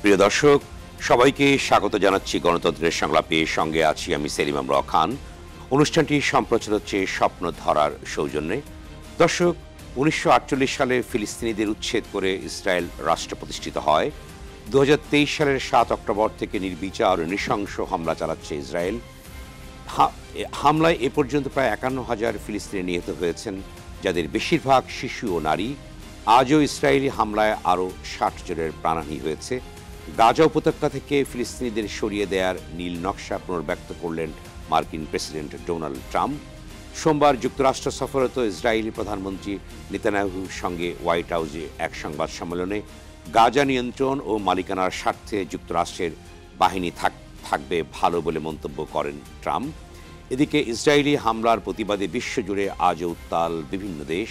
প্রিয় দর্শক, সবাইকে স্বাগত জানাচ্ছি গণতন্ত্রের সংলাপে। সঙ্গে আছি আমি সেলিম আমরা খান। অনুষ্ঠানটি সম্প্রচার হচ্ছে স্বপ্ন ধরার সৌজন্যে। দর্শক, 1948 সালে ফিলিস্তিনিদের উচ্ছেদ করে ইসরায়েল রাষ্ট্র প্রতিষ্ঠিত হয়। 2023 সালের 7 অক্টোবর থেকে নির্বিচার ও নৃশংস হামলা চালাচ্ছে ইসরায়েল। হামলায় এ পর্যন্ত প্রায় 51,000 ফিলিস্তিনি নিহত হয়েছেন, যাদের বেশিরভাগ শিশু ও নারী। আজও ইসরায়েলি হামলায় আরও 60 জনের প্রাণহানি হয়েছে। গাজা উপত্যকা থেকে ফিলিস্তিনিদের সরিয়ে দেওয়ার নীল নকশা পুনর্ব্যক্ত করলেন মার্কিন প্রেসিডেন্ট ডোনাল্ড ট্রাম্প। সোমবার যুক্তরাষ্ট্র সফররত ইসরায়েলি প্রধানমন্ত্রী নেতানিয়াহুর সঙ্গে হোয়াইট হাউসে এক সংবাদ সম্মেলনে গাজা নিয়ন্ত্রণ ও মালিকানার স্বার্থে যুক্তরাষ্ট্রের বাহিনী থাকবে ভালো বলে মন্তব্য করেন ট্রাম্প। এদিকে ইসরায়েলি হামলার প্রতিবাদে বিশ্বজুড়ে আজও উত্তাল বিভিন্ন দেশ।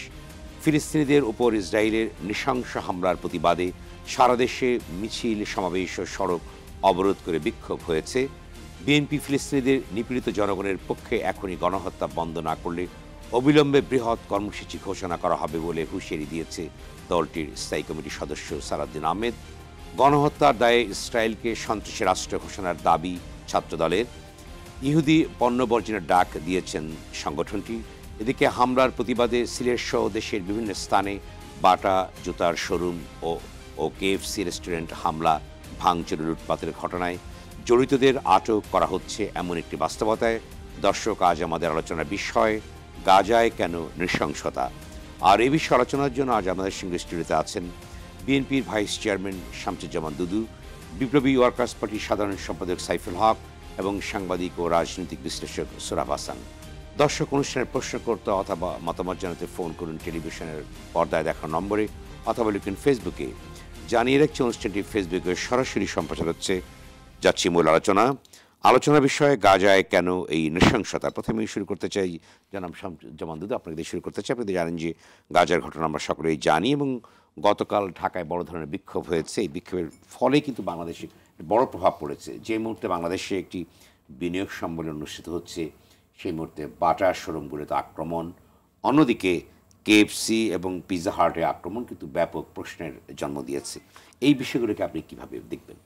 ফিলিস্তিনিদের উপর ইসরায়েলের নৃশংস হামলার প্রতিবাদে সারা দেশে মিছিল, সমাবেশ ও সড়ক অবরোধ করে বিক্ষোভ হয়েছে। বিএনপি ফিলিস্তিনিদের নিপীড়িত জনগণের পক্ষে এখনই গণহত্যা বন্ধ না করলে অবিলম্বে বৃহৎ কর্মসূচি ঘোষণা করা হবে বলে হুঁশিয়ারি দিয়েছে দলটির স্থায়ী কমিটির সদস্য সালাউদ্দিন আহমেদ। গণহত্যার দায়ে ইসরায়েলকে সন্ত্রাসী রাষ্ট্র ঘোষণার দাবি ছাত্রদলের। ইহুদি পণ্য বর্জনের ডাক দিয়েছেন সংগঠনটি। এদিকে হামলার প্রতিবাদে সিলেট সহ দেশের বিভিন্ন স্থানে বাটা, জুতার শোরুম ও কেএফসি রেস্টুরেন্ট হামলা, ভাঙচুর, লুটপাতের ঘটনায় জড়িতদের আটক করা হচ্ছে এমন একটি বাস্তবতায়। দর্শক, আজ আমাদের আলোচনার বিষয় গাজায় কেন নৃশংসতা। আর এই বিষয়ে আলোচনার জন্য আজ আমাদের সঙ্গে স্টুডিওতে আছেন বিএনপির ভাইস চেয়ারম্যান শামসুজ্জামান দুদু, বিপ্লবী ওয়ার্কার্স পার্টির সাধারণ সম্পাদক সাইফুল হক এবং সাংবাদিক ও রাজনৈতিক বিশ্লেষক সোহরাব হাসান। দর্শক, অনুষ্ঠানের প্রশ্ন করতে অথবা মতামত জানাতে ফোন করুন টেলিভিশনের পর্দায় দেখা নম্বরে অথবা লিখুন ফেসবুকে। জানিয়ে রাখছি, অনুষ্ঠানটি ফেসবুকে সরাসরি সম্প্রচার হচ্ছে। যাচ্ছি মূল আলোচনার বিষয়ে গাজায় কেন এই নৃশংসতা। প্রথমেই শুরু করতে চাই জনাব শামসুজ্জামান দুদু, আপনাকে দিয়ে শুরু করতে চাই। আপনি জানেন যে গাজার ঘটনা আমরা সকলেই জানি এবং গতকাল ঢাকায় বড় ধরনের বিক্ষোভ হয়েছে। এই বিক্ষোভের ফলে কিন্তু বাংলাদেশে বড় প্রভাব পড়েছে। যে মুহূর্তে বাংলাদেশে একটি বিনিয়োগ সম্মেলন অনুষ্ঠিত হচ্ছে, সেই মুহূর্তে বাটার শোরুমগুলোতে আক্রমণ, অন্যদিকে কেএফসি এবং পিৎজা হাটের আক্রমণ কিন্তু ব্যাপক প্রশ্নের জন্ম দিয়েছে। এই বিষয়গুলোকে আপনি কিভাবে দেখবেন?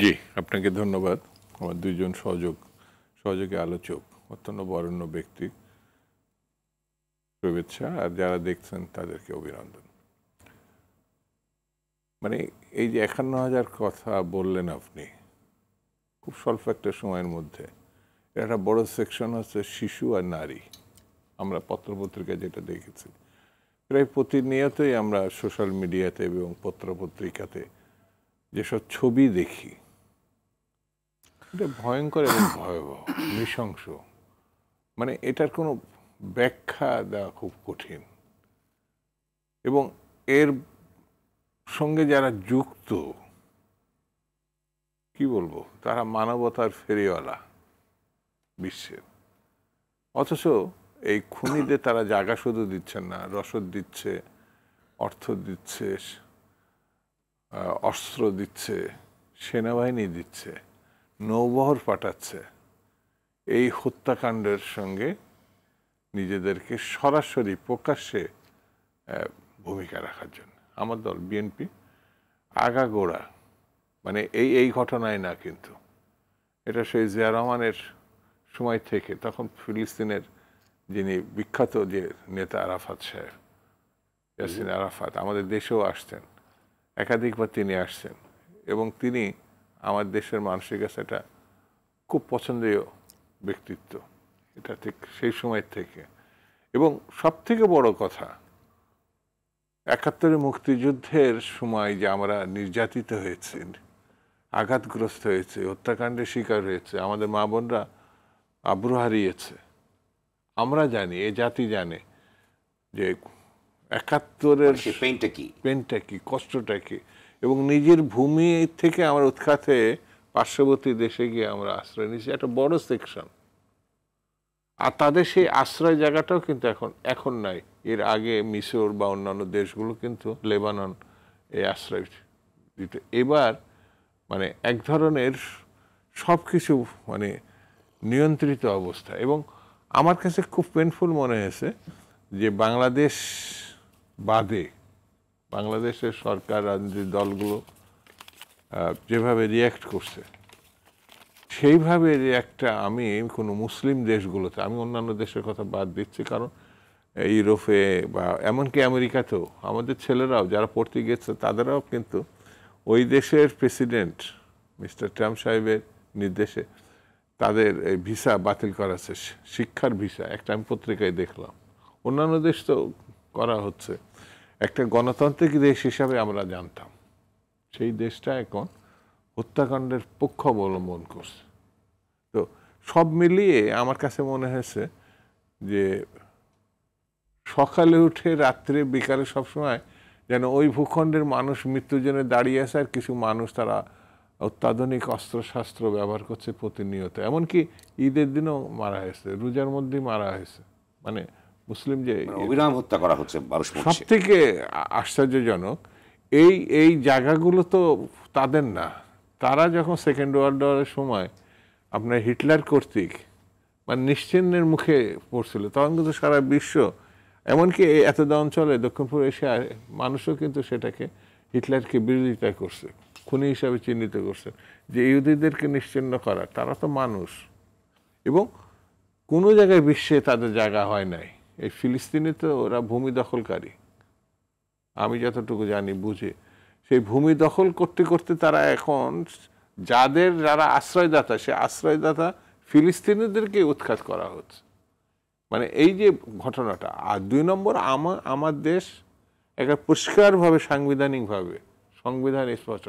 জি, আপনাকে ধন্যবাদ। আমার দুইজন সহযোগী আলোচক অত্যন্ত বরেণ্য ব্যক্তি, শুভেচ্ছা। আর যারা দেখছেন তাদেরকে অভিনন্দন। মানে এই যে 51,000 কথা বললেন আপনি খুব স্বল্প একটা সময়ের মধ্যে, একটা বড় সেকশন হচ্ছে শিশু আর নারী। আমরা পত্রপত্রিকায় যেটা দেখেছি, প্রায় প্রতিনিয়তই আমরা সোশ্যাল মিডিয়াতে এবং পত্রপত্রিকাতে যেসব ছবি দেখি, এটা ভয়ঙ্কর এবং ভয়াবহ, নৃশংস। মানে এটার কোনো ব্যাখ্যা দেওয়া খুব কঠিন। এবং এর সঙ্গে যারা যুক্ত, কি বলবো, তারা মানবতার ফেরিওয়ালা বিশ্বের। অথচ এই খুনিদের তারা জায়গা শুধু দিচ্ছেন না, রসদ দিচ্ছে, অর্থ দিচ্ছে, অস্ত্র দিচ্ছে, সেনাবাহিনী দিচ্ছে, নৌবহর পাঠাচ্ছে এই হত্যাকাণ্ডের সঙ্গে নিজেদেরকে সরাসরি প্রকাশ্যে ভূমিকা রাখার জন্য। আমার দল বিএনপি আগাগোড়া, মানে এই ঘটনায় না, কিন্তু এটা সেই জিয়া রহমানের সময় থেকে, তখন ফিলিস্তিনের যিনি বিখ্যাত যে নেতা আরাফাত সাহেব, ইয়াসির আরাফাত, আমাদের দেশেও আসতেন, একাধিকবার তিনি আসছেন এবং তিনি আমার দেশের মানুষের কাছে একটা খুব পছন্দীয় ব্যক্তিত্ব। এটা ঠিক সেই সময় থেকে। এবং সব থেকে বড় কথা, ৭১ মুক্তিযুদ্ধের সময় যে আমরা নির্যাতিত হয়েছি, আঘাতগ্রস্ত হয়েছে, হত্যাকাণ্ডের শিকার হয়েছে, আমাদের মা বোনরা আব্রু হারিয়েছে, আমরা জানি, এ জাতি জানে যে ৭১-এর পেনটা কি, কষ্টটা কি। এবং নিজের ভূমি থেকে আমরা উৎখাত হয়ে পার্শ্ববর্তী দেশে গিয়ে আমরা আশ্রয় নিয়েছি, একটা বড় সেকশন। আর তাদের সেই আশ্রয় জায়গাটাও কিন্তু এখন নাই। এর আগে মিশর বা অন্যান্য দেশগুলো কিন্তু, লেবানন, এই আশ্রয় দিত। এবার মানে এক ধরনের সব কিছু মানে নিয়ন্ত্রিত অবস্থা। এবং আমার কাছে খুব পেনফুল মনে হয়েছে যে বাংলাদেশ বাদে বাংলাদেশের সরকার, রাজনৈতিক দলগুলো যেভাবে রিয়্যাক্ট করছে, সেইভাবে রিয়্যাক্টটা আমি কোনো মুসলিম দেশগুলোতে, আমি অন্যান্য দেশের কথা বাদ দিচ্ছি, কারণ ইউরোপে বা এমনকি আমেরিকাতেও আমাদের ছেলেরাও যারা পড়তে গেছে তাদেরও কিন্তু ওই দেশের প্রেসিডেন্ট মিস্টার ট্রাম্প সাহেবের নির্দেশে তাদের এই ভিসা বাতিল করা আছে, শিক্ষার ভিসা। একটা আমি পত্রিকায় দেখলাম, অন্যান্য দেশ তো করা হচ্ছে। একটা গণতান্ত্রিক দেশ হিসাবে আমরা জানতাম, সেই দেশটা এখন হত্যাকাণ্ডের পক্ষ অবলম্বন করছে। তো সব মিলিয়ে আমার কাছে মনে হয়েছে যে সকালে উঠে রাত্রে বিকালে সবসময় যেন ওই ভূখণ্ডের মানুষ মৃত্যুর জন্য দাঁড়িয়ে আছে, আর কিছু মানুষ তারা অত্যাধুনিক অস্ত্রশস্ত্র ব্যবহার করছে প্রতিনিয়ত। এমনকি ঈদের দিনও মারা হয়েছে, রোজার মধ্যেই মারা হয়েছে। মানে মুসলিম যে অবিরাম হত্যা করা হচ্ছে, সব থেকে আশ্চর্যজনক এই জায়গাগুলো তো তাদের না। তারা যখন সেকেন্ড ওয়ার্ল্ড ওয়ারের সময় আপনার হিটলার কর্তৃক মানে নিশ্চিহ্নের মুখে পড়ছিল, তখন কিন্তু সারা বিশ্ব, এমনকি এতদ অঞ্চলে দক্ষিণ পূর্ব এশিয়ার মানুষও কিন্তু সেটাকে হিটলারকে বিরোধিতা করছে, খুনি হিসাবে চিহ্নিত করছে, যে ইহুদিদেরকে নিশ্চিহ্ন করা। তারা তো মানুষ, এবং কোনো জায়গায় বিশ্বে তাদের জায়গা হয় নাই। এই ফিলিস্তিনে তো ওরা ভূমি দখলকারী, আমি যতটুকু জানি বুঝি। সেই ভূমি দখল করতে করতে তারা এখন যারা আশ্রয়দাতা, সে আশ্রয়দাতা ফিলিস্তিনিদেরকে উৎখাত করা হচ্ছে। মানে এই যে ঘটনাটা। আর 2 নম্বর, আমার দেশ একটা পরিষ্কারভাবে সাংবিধানিকভাবে সংবিধান স্পষ্ট,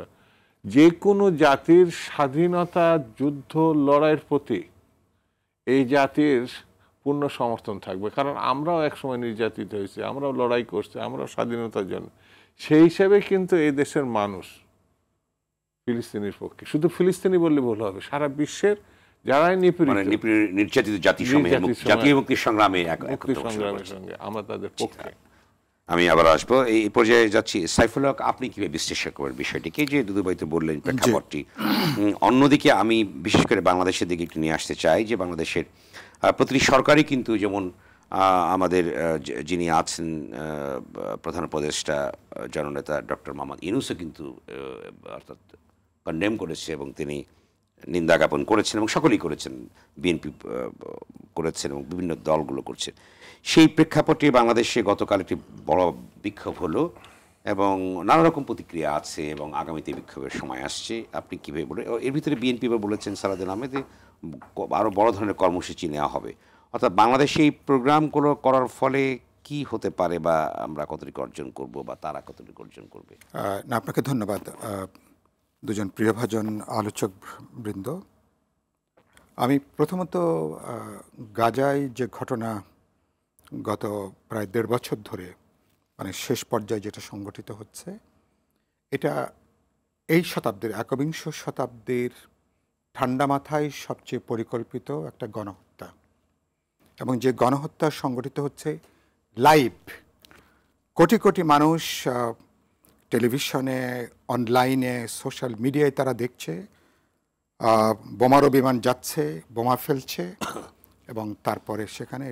যে কোনো জাতির স্বাধীনতা যুদ্ধ লড়াইয়ের প্রতি এই জাতির পূর্ণ সমর্থন থাকবে। কারণ আমরাও একসময় নির্যাতিত হয়েছি, আমরাও লড়াই করছি, আমরাও স্বাধীনতার জন্য। সেই হিসাবে কিন্তু এই দেশের মানুষ ফিলিস্তিনির পক্ষে। শুধু ফিলিস্তিনি বললে ভুল হবে, সারা বিশ্বের যারাই নির্যাতিত জাতীয় মুক্তি সংগ্রামের সঙ্গে আমরা তাদের পক্ষে। আমি আবার আসবো এই পর্যায়ে যাচ্ছি। সাইফুল হক, আপনি কিভাবে বিশ্লেষণ করবেন বিষয়টিকে? যে দুদুভাই তো বললেন প্রেক্ষাপটটি, অন্যদিকে আমি বিশেষ করে বাংলাদেশের দিকে একটু নিয়ে আসতে চাই। যে বাংলাদেশের প্রতিটি সরকারই কিন্তু, যেমন আমাদের যিনি আছেন প্রধান উপদেষ্টা জননেতা ডক্টর মোহাম্মদ ইউনূসও কিন্তু অর্থাৎ কন্ডেম করেছে এবং তিনি নিন্দা জ্ঞাপন করেছেন, এবং সকলেই করেছেন, বিএনপি করেছেন এবং বিভিন্ন দলগুলো করছে। সেই প্রেক্ষাপটে বাংলাদেশে গতকাল একটি বড় বিক্ষোভ হলো এবং নানা রকম প্রতিক্রিয়া আছে, এবং আগামীতে বিক্ষোভের সময় আসছে। আপনি কীভাবে বলে, এর ভিতরে বিএনপি বলেছেন সালাউদ্দিন আহমেদ আরও বড় ধরনের কর্মসূচি নেওয়া হবে। অর্থাৎ বাংলাদেশে এই প্রোগ্রামগুলো করার ফলে কি হতে পারে, বা আমরা কতটুকু অর্জন করব, বা তারা কতটুকু অর্জন করবে? না, আপনাকে ধন্যবাদ দুজন প্রিয়ভাজন আলোচক বৃন্দ। আমি প্রথমত গাজায় যে ঘটনা গত প্রায় 1.5 বছর ধরে, মানে শেষ পর্যায়ে যেটা সংগঠিত হচ্ছে, এটা এই শতাব্দীর, 21 শতাব্দীর ঠান্ডা মাথায় সবচেয়ে পরিকল্পিত একটা গণহত্যা। এবং যে গণহত্যা সংগঠিত হচ্ছে লাইভ, কোটি কোটি মানুষ টেলিভিশনে, অনলাইনে, সোশ্যাল মিডিয়ায় তারা দেখছে, বোমারো বিমান যাচ্ছে, বোমা ফেলছে, এবং তারপরে সেখানে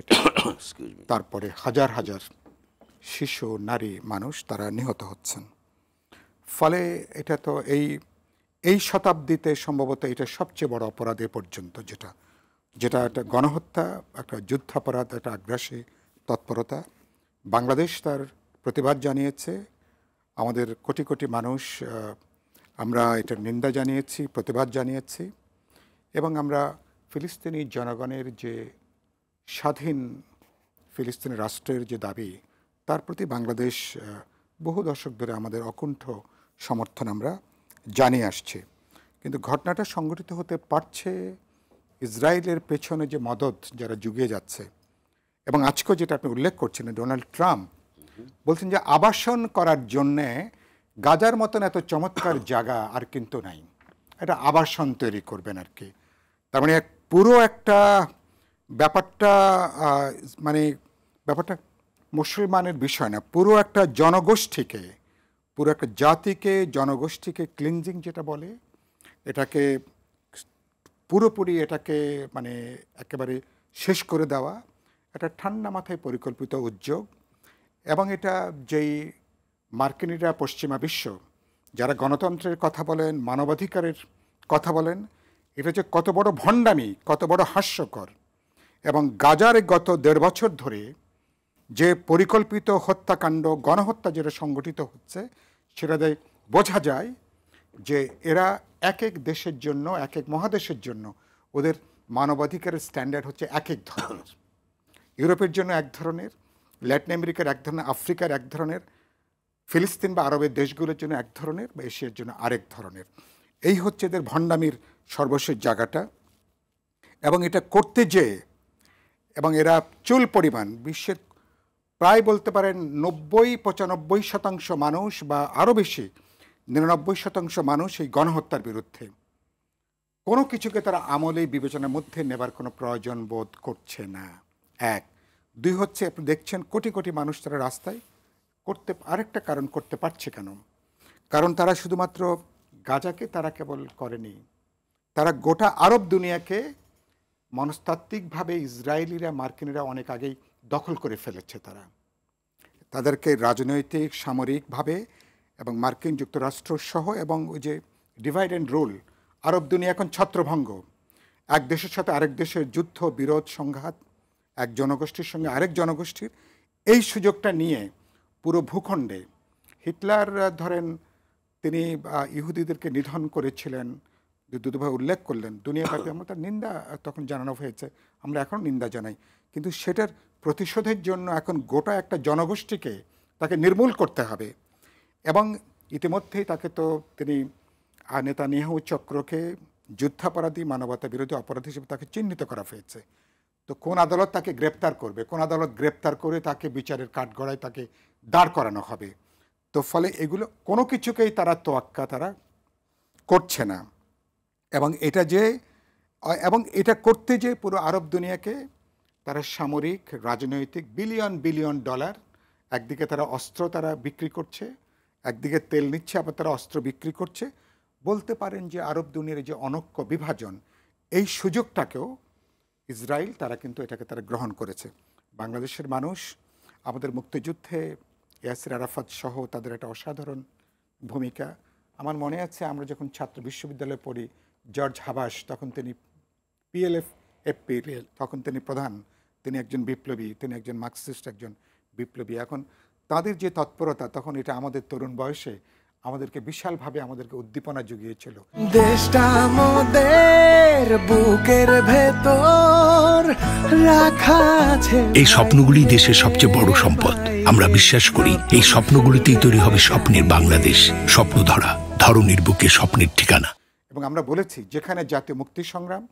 তারপরে হাজার হাজার শিশু, নারী, মানুষ তারা নিহত হচ্ছেন। ফলে এটা তো এই শতাব্দীতে সম্ভবত এটা সবচেয়ে বড় অপরাধ এ পর্যন্ত, যেটা একটা গণহত্যা, একটা যুদ্ধাপরাধ, একটা আগ্রাসী তৎপরতা। বাংলাদেশ তার প্রতিবাদ জানিয়েছে, আমাদের কোটি কোটি মানুষ আমরা এটার নিন্দা জানিয়েছি, প্রতিবাদ জানিয়েছি, এবং আমরা ফিলিস্তিনি জনগণের যে স্বাধীন ফিলিস্তিনি রাষ্ট্রের যে দাবি, তার প্রতি বাংলাদেশ বহু দশক ধরে আমাদের অকুণ্ঠ সমর্থন আমরা জানিয়ে আসছি। কিন্তু ঘটনাটা সংঘটিত হতে পারছে ইসরায়েলের পেছনে যে মদদ যারা জুগিয়ে যাচ্ছে। এবং আজকেও যেটা আপনি উল্লেখ করছেন, ডোনাল্ড ট্রাম্প বলছেন যে আবাসন করার জন্যে গাজার মতন এত চমৎকার জায়গা আর কিন্তু নাই, এটা আবাসন তৈরি করবেন আর কি। তার মানে পুরো একটা ব্যাপারটা মুসলমানের বিষয় না, পুরো একটা জনগোষ্ঠীকে, পুরো একটা জাতিকে, জনগোষ্ঠীকে ক্লিনজিং যেটা বলে, এটাকে পুরোপুরি এটাকে মানে একেবারে শেষ করে দেওয়া, এটা ঠান্ডা মাথায় পরিকল্পিত উদ্যোগ। এবং এটা যেই মার্কিনিরা, পশ্চিমা বিশ্ব যারা গণতন্ত্রের কথা বলেন, মানবাধিকারের কথা বলেন, এটা যে কত বড় ভণ্ডামি, কত বড় হাস্যকর। এবং গাজারে গত 1.5 বছর ধরে যে পরিকল্পিত হত্যাকাণ্ড, গণহত্যা যেটা সংগঠিত হচ্ছে, সেটাতে বোঝা যায় যে এরা এক এক দেশের জন্য, এক এক মহাদেশের জন্য ওদের মানবাধিকারের স্ট্যান্ডার্ড হচ্ছে এক এক ধরনের। ইউরোপের জন্য এক ধরনের, ল্যাটিন আমেরিকার এক ধরনের, আফ্রিকার এক ধরনের, ফিলিস্তিন বা আরবের দেশগুলোর জন্য এক ধরনের, বা এশিয়ার জন্য আরেক ধরনের। এই হচ্ছে এদের ভণ্ডামির সর্বশেষ জায়গাটা। এবং এটা করতে যেয়ে, এবং এরা চুল পরিমাণ বিশ্বের প্রায় বলতে পারেন 90-95% মানুষ, বা আরও বেশি 99% মানুষ এই গণহত্যার বিরুদ্ধে। কোনো কিছুকে তারা আমলেই বিবেচনার মধ্যে নেবার কোনো প্রয়োজন বোধ করছে না। 1, 2 হচ্ছে আপনি দেখছেন কোটি কোটি মানুষ তারা রাস্তায় করতে, আরেকটা কারণ করতে পারছে কেন? কারণ তারা শুধুমাত্র গাজাকে তারা কেবল করেনি, তারা গোটা আরব দুনিয়াকে মনস্তাত্ত্বিকভাবে ইসরায়েলিরা, মার্কিনিরা অনেক আগেই দখল করে ফেলেছে। তাদেরকে রাজনৈতিক, সামরিকভাবে, এবং মার্কিন যুক্তরাষ্ট্র সহ, এবং ওই যে ডিভাইড অ্যান্ড রুল, আরব দুনিয়া এখন ছত্রভঙ্গ। এক দেশের সাথে আরেক দেশের যুদ্ধ, বিরোধ, সংঘাত, এক জনগোষ্ঠীর সঙ্গে আরেক জনগোষ্ঠীর, এই সুযোগটা নিয়ে পুরো ভূখণ্ডে হিটলার ধরেন তিনি ইহুদিদেরকে নিধন করেছিলেন, দুভাবে উল্লেখ করলেন, দুনিয়াব্যাপী আমরা তার নিন্দা তখন জানানো হয়েছে, আমরা এখন নিন্দা জানাই। কিন্তু সেটার প্রতিশোধের জন্য এখন গোটা একটা জনগোষ্ঠীকে তাকে নির্মূল করতে হবে। এবং ইতিমধ্যেই তাকে তো তিনি নেতানিয়াহু চক্রকে যুদ্ধাপরাধী, মানবতা বিরোধী অপরাধ হিসেবে তাকে চিহ্নিত করা হয়েছে। তো কোন আদালত তাকে গ্রেপ্তার করবে? কোন আদালত গ্রেপ্তার করে তাকে বিচারের কাঠগড়ায় তাকে দাঁড় করানো হবে? তো ফলে এগুলো কোনো কিছুকেই তারা তোয়াক্কা তারা করছে না। এবং এটা করতে যে পুরো আরব দুনিয়াকে তারা সামরিক, রাজনৈতিক বিলিয়ন বিলিয়ন ডলার, একদিকে তারা অস্ত্র তারা বিক্রি করছে, একদিকে তেল নিচ্ছে, আবার তারা অস্ত্র বিক্রি করছে। বলতে পারেন যে আরব দুনিয়ার যে অনৈক্য বিভাজন, এই সুযোগটাকেও ইসরায়েল তারা কিন্তু এটাকে তারা গ্রহণ করেছে। বাংলাদেশের মানুষ আমাদের মুক্তিযুদ্ধে ইয়াসির আরাফাত সহ তাদের একটা অসাধারণ ভূমিকা। আমার মনে আছে আমরা যখন ছাত্র বিশ্ববিদ্যালয়ে পড়ি, জর্জ হাবাস, তখন তিনি PLF তখন তিনি প্রধান, তিনি একজন বিপ্লবী, তিনি একজন মার্কসিস্ট, একজন বিপ্লবী। এখন তাদের যে তৎপরতা, তখন এটা আমাদের তরুণ বয়সে আমাদেরকে বিশালভাবে আমাদেরকে উদ্দীপনা জুগিয়েছিল। দেশটা আমাদের বুকের ভেতর রাখা আছে। এই স্বপ্নগুলি দেশের সবচেয়ে বড় সম্পদ। আমরা বিশ্বাস করি এই স্বপ্নগুলিতেই তৈরি হবে স্বপ্নের বাংলাদেশ। স্বপ্ন ধরা, ধরনীর বুকে স্বপ্নের ঠিকানা। এবং আমরা বলেছি, যেখানে জাতীয় মুক্তি সংগ্রাম,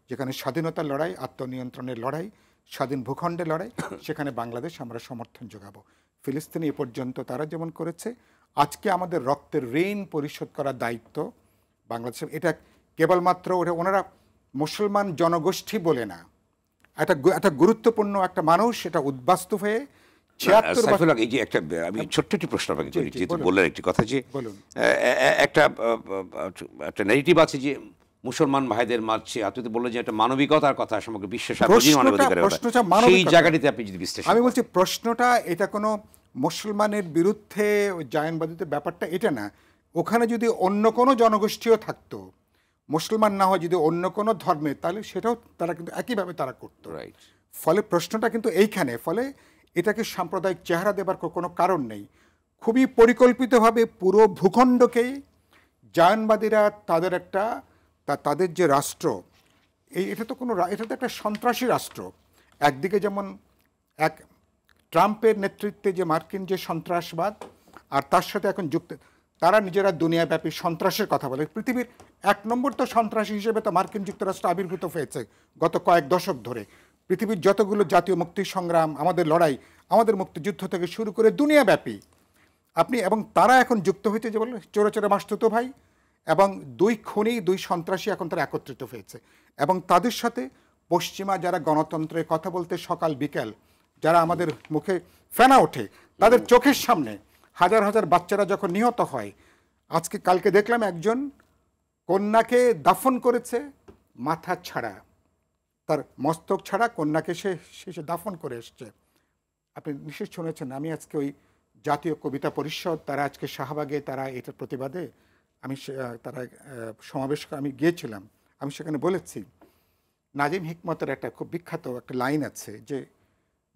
যেখানে স্বাধীনতার লড়াই, আত্মনিয়ন্ত্রণের লড়াই, স্বাধীন ভূখণ্ডের লড়াই, সেখানে বাংলাদেশ আমরা সমর্থন যোগাবো। ফিলিস্তিনি এ পর্যন্ত তারা যেমন করেছে, আজকে আমাদের রক্তের ঋণ পরিশোধ করার দায়িত্ব বাংলাদেশের। এটা কেবলমাত্র ওনারা মুসলমান জনগোষ্ঠী বলে না, একটা গুরুত্বপূর্ণ একটা মানুষ, এটা উদ্বাস্তু হয়ে 76 বছর। এই যে একটা আমি ছোট্ট একটি প্রশ্ন আপনাকে করি, যেহেতু বললেন একটি কথা, যে একটা নেগেটিভ আছে যে মুসলমান ভাইদের মারছে, আপনি তো বললেন যে একটা মানবিকতার কথা, সমগ্র বিশ্বের সেই জায়গাটিতে আপনি যদি বিশ্লেষণ। আমি বলছি প্রশ্নটা এটা কোনো মুসলমানের বিরুদ্ধে জায়নবাদীদের ব্যাপারটা এটা না। ওখানে যদি অন্য কোনো জনগোষ্ঠীও থাকতো, মুসলমান না হয় যদি অন্য কোনো ধর্মে, তাহলে সেটাও তারা কিন্তু একইভাবে তারা করতো। ফলে প্রশ্নটা কিন্তু এইখানে, ফলে এটাকে সাম্প্রদায়িক চেহারা দেবার কোনো কারণ নেই। খুবই পরিকল্পিতভাবে পুরো ভূখণ্ডকেই জায়নবাদীরা তাদের যে রাষ্ট্র, এটা তো একটা সন্ত্রাসী রাষ্ট্র। একদিকে যেমন ট্রাম্পের নেতৃত্বে যে মার্কিন যে সন্ত্রাসবাদ, আর তার সাথে এখন যুক্ত তারা নিজেরা দুনিয়াব্যাপী সন্ত্রাসের কথা বলে। পৃথিবীর 1 নম্বর তো সন্ত্রাসী হিসেবে তো মার্কিন যুক্তরাষ্ট্র আবির্ভূত হয়েছে গত কয়েক দশক ধরে। পৃথিবীর যতগুলো জাতীয় মুক্তি সংগ্রাম, আমাদের লড়াই, আমাদের মুক্তিযুদ্ধ থেকে শুরু করে দুনিয়াব্যাপী এবং তারা এখন যুক্ত হয়েছে যে বলে চোরে চোরে মাসতুতো ভাই, এবং 2 খুনি, 2 সন্ত্রাসী এখন তারা একত্রিত হয়েছে। এবং তাদের সাথে পশ্চিমা যারা গণতন্ত্রের কথা বলতে সকাল বিকেল, যারা আমাদের মুখে ফেনা ওঠে, তাদের চোখের সামনে হাজার হাজার বাচ্চারা যখন নিহত হয়। কালকে দেখলাম একজন কন্যাকে দাফন করেছে মাথা ছাড়া, তার মস্তক ছাড়া কন্যাকে সে দাফন করে এসছে। আপনি নিশ্চয়ই শুনেছেন। আমি আজকে ওই জাতীয় কবিতা পরিষদ তারা আজকে শাহবাগে তারা এটার প্রতিবাদে তারা সমাবেশ আমি গিয়েছিলাম, আমি সেখানে বলেছি নাজিম হিকমতের একটা খুব বিখ্যাত একটা লাইন আছে যে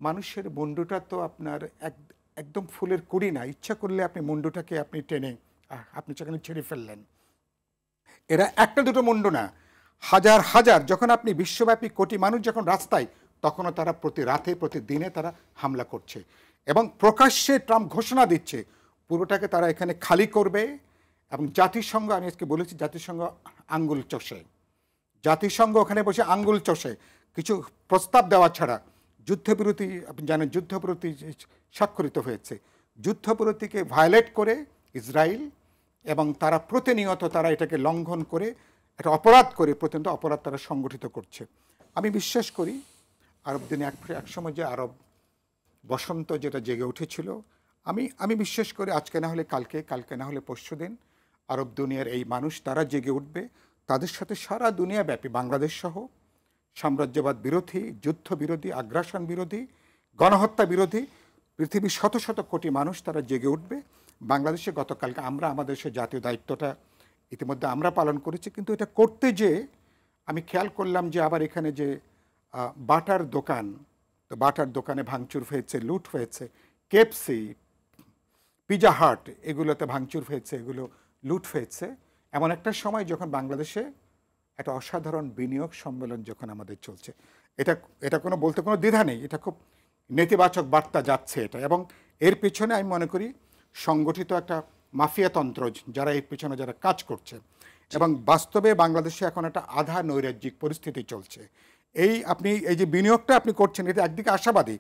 মানুষের মুন্ডুটা তো আপনার একদম ফুলের কুড়ি না, ইচ্ছা করলে আপনি মুন্ডুটাকে আপনি টেনে আপনি সেখানে ছেড়ে ফেললেন। এরা একটা দুটো মুন্ডু না, হাজার হাজার, যখন আপনি বিশ্বব্যাপী কোটি মানুষ যখন রাস্তায়, তখনও তারা প্রতি রাতে প্রতিদিনে তারা হামলা করছে এবং প্রকাশ্যে ট্রাম্প ঘোষণা দিচ্ছে পুরোটাকে তারা এখানে খালি করবে। এবং জাতিসংঘ, আমি আজকে বলেছি জাতিসংঘ আঙ্গুল চষে, জাতিসংঘ ওখানে বসে আঙ্গুল চষে কিছু প্রস্তাব দেওয়া ছাড়া। যুদ্ধবিরতি, আপনি জানেন যুদ্ধবিরতি স্বাক্ষরিত হয়েছে, যুদ্ধবিরতিকে ভায়োলেট করে ইসরায়েল, এবং তারা প্রতিনিয়ত তারা এটাকে লঙ্ঘন করে একটা অপরাধ করে প্রতিনিয়ত অপরাধ তারা সংগঠিত করছে। আমি বিশ্বাস করি আরব দিনে এক সময় যে আরব বসন্ত যেটা জেগে উঠেছিল, আমি বিশ্বাস করি আজকে না হলে কালকে, কালকে না হলে পরশুদিন আরব দুনিয়ার এই মানুষ তারা জেগে উঠবে। তাদের সাথে সারা দুনিয়াব্যাপী বাংলাদেশ সহ সাম্রাজ্যবাদ বিরোধী, যুদ্ধ বিরোধী, আগ্রাসন বিরোধী, গণহত্যা বিরোধী পৃথিবীর শত শত কোটি মানুষ তারা জেগে উঠবে। বাংলাদেশে গতকালকে আমরা আমাদের সে জাতীয় দায়িত্বটা ইতিমধ্যে আমরা পালন করেছি, কিন্তু এটা করতে যে আমি খেয়াল করলাম যে আবার এখানে যে বাটার দোকান, তো বাটার দোকানে ভাঙচুর হয়েছে, লুট হয়েছে, কেএফসি, পিজা হাট, এগুলোতে ভাঙচুর হয়েছে, এগুলো লুট হয়েছে। এমন একটা সময় যখন বাংলাদেশে একটা অসাধারণ বিনিয়োগ সম্মেলন যখন আমাদের চলছে, এটা কোনো বলতে কোনো দ্বিধা নেই, এটা খুব নেতিবাচক বার্তা যাচ্ছে এটা। এবং এর পেছনে আমি মনে করি সংগঠিত একটা মাফিয়াতন্ত্র যারা এর পেছনে যারা কাজ করছে, এবং বাস্তবে বাংলাদেশে এখন একটা আধা নৈরাজ্যিক পরিস্থিতি চলছে। আপনি এই যে বিনিয়োগটা আপনি করছেন, এটা একদিকে আশাবাদী,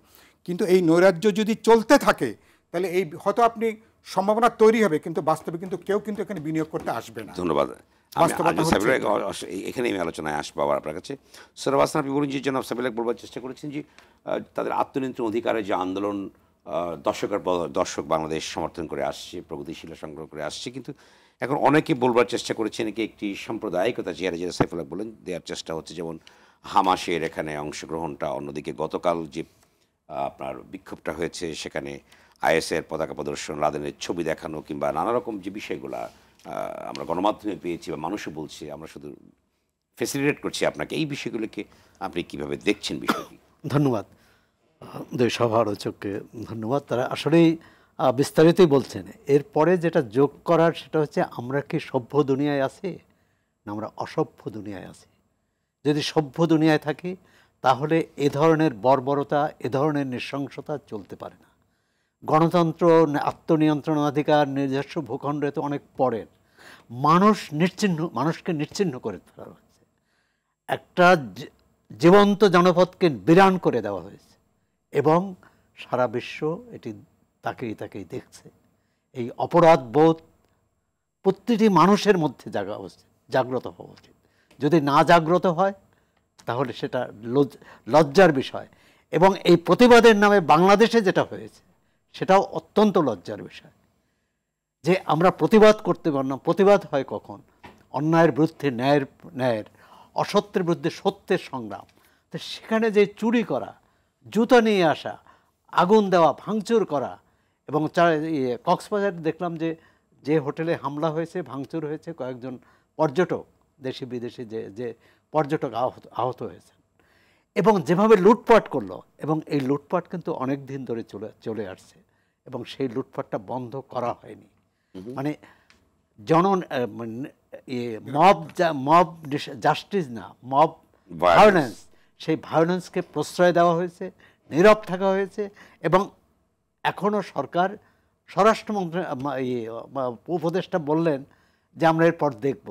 কিন্তু এই নৈরাজ্য যদি চলতে থাকে তাহলে এই হয়তো আপনি সম্ভাবনা তৈরি হবে, কিন্তু বাস্তবে কিন্তু কেউ কিন্তু এখানে বিনিয়োগ করতে আসবে না। ধন্যবাদ। এখানে আমি আলোচনায় আসবো আবার আপনার কাছে। সরওয়ার হাসান, আপনি বলুন যে জনাব সাবিল বলবার চেষ্টা করেছেন যে তাদের আত্মনিয়ন্ত্রণ অধিকারের যে আন্দোলন দশকের পর দশক বাংলাদেশ সমর্থন করে আসছে, প্রগতিশীল সংগ্রহ করে আসছে, কিন্তু এখন অনেকে বলবার চেষ্টা করেছেন নাকি একটি সাম্প্রদায়িকতা যেটা সাইফুল্লাহ বলেন দেওয়ার চেষ্টা হচ্ছে, যেমন হামাসের এখানে অংশগ্রহণটা, অন্যদিকে গতকাল যে আপনার বিক্ষোভটা হয়েছে সেখানে আইএসের পতাকা প্রদর্শন, লাদেনের ছবি দেখানো, কিংবা নানা রকম যে বিষয়গুলো আমরা গণমাধ্যমে পেয়েছি বা মানুষও বলছে, আমরা শুধু ফেসিলিটেট করছি আপনাকে, এই বিষয়গুলোকে আপনি কিভাবে দেখছেন বিষয়টি? ধন্যবাদ দুই সভা আলোচককে, ধন্যবাদ। তারা আসলেই বিস্তারিতই বলছেন। এরপরে যেটা যোগ করার সেটা হচ্ছে আমরা কি সভ্য দুনিয়ায় আছি না আমরা অসভ্য দুনিয়ায় আছি। যদি সভ্য দুনিয়ায় থাকি তাহলে এ ধরনের বর্বরতা, এ ধরনের নৃশংসতা চলতে পারে না। গণতন্ত্র, আত্মনিয়ন্ত্রণাধিকার, নিজস্ব ভূখণ্ড তো অনেক পরের। মানুষকে নিশ্চিহ্ন করে ফেলা হয়েছে, একটা জীবন্ত জনপদকে বিরান করে দেওয়া হয়েছে, এবং সারা বিশ্ব এটি তাকেই দেখছে। এই অপরাধ বোধ প্রতিটি মানুষের মধ্যে জাগ্রত হওয়া উচিত। যদি না জাগ্রত হয় তাহলে সেটা লজ্জার বিষয়। এবং এই প্রতিবাদের নামে বাংলাদেশে যেটা হয়েছে সেটাও অত্যন্ত লজ্জার বিষয়, যে আমরা প্রতিবাদ করতে পারলাম। প্রতিবাদ হয় কখন? অন্যায়ের বিরুদ্ধে ন্যায়ের, অসত্যের বিরুদ্ধে সত্যের সংগ্রাম। তো সেখানে যে চুরি করা, জুতা নিয়ে আসা, আগুন দেওয়া, ভাঙচুর করা, এবং কক্সবাজার দেখলাম যে হোটেলে হামলা হয়েছে, ভাঙচুর হয়েছে, কয়েকজন পর্যটক, দেশি বিদেশি যে পর্যটক আহত হয়েছেন, এবং যেভাবে লুটপাট করলো, এবং এই লুটপাট কিন্তু অনেক দিন ধরে চলে আসছে, এবং সেই লুটপাটটা বন্ধ করা হয়নি। মানে মব জাস্টিস না, মব ভায়োলেন্স, সেই ভায়োলেন্সকে প্রশ্রয় দেওয়া হয়েছে, নীরব থাকা হয়েছে। এবং এখনও সরকার, স্বরাষ্ট্রমন্ত্রী উপদেষ্টা বললেন যে আমরা এরপর দেখব।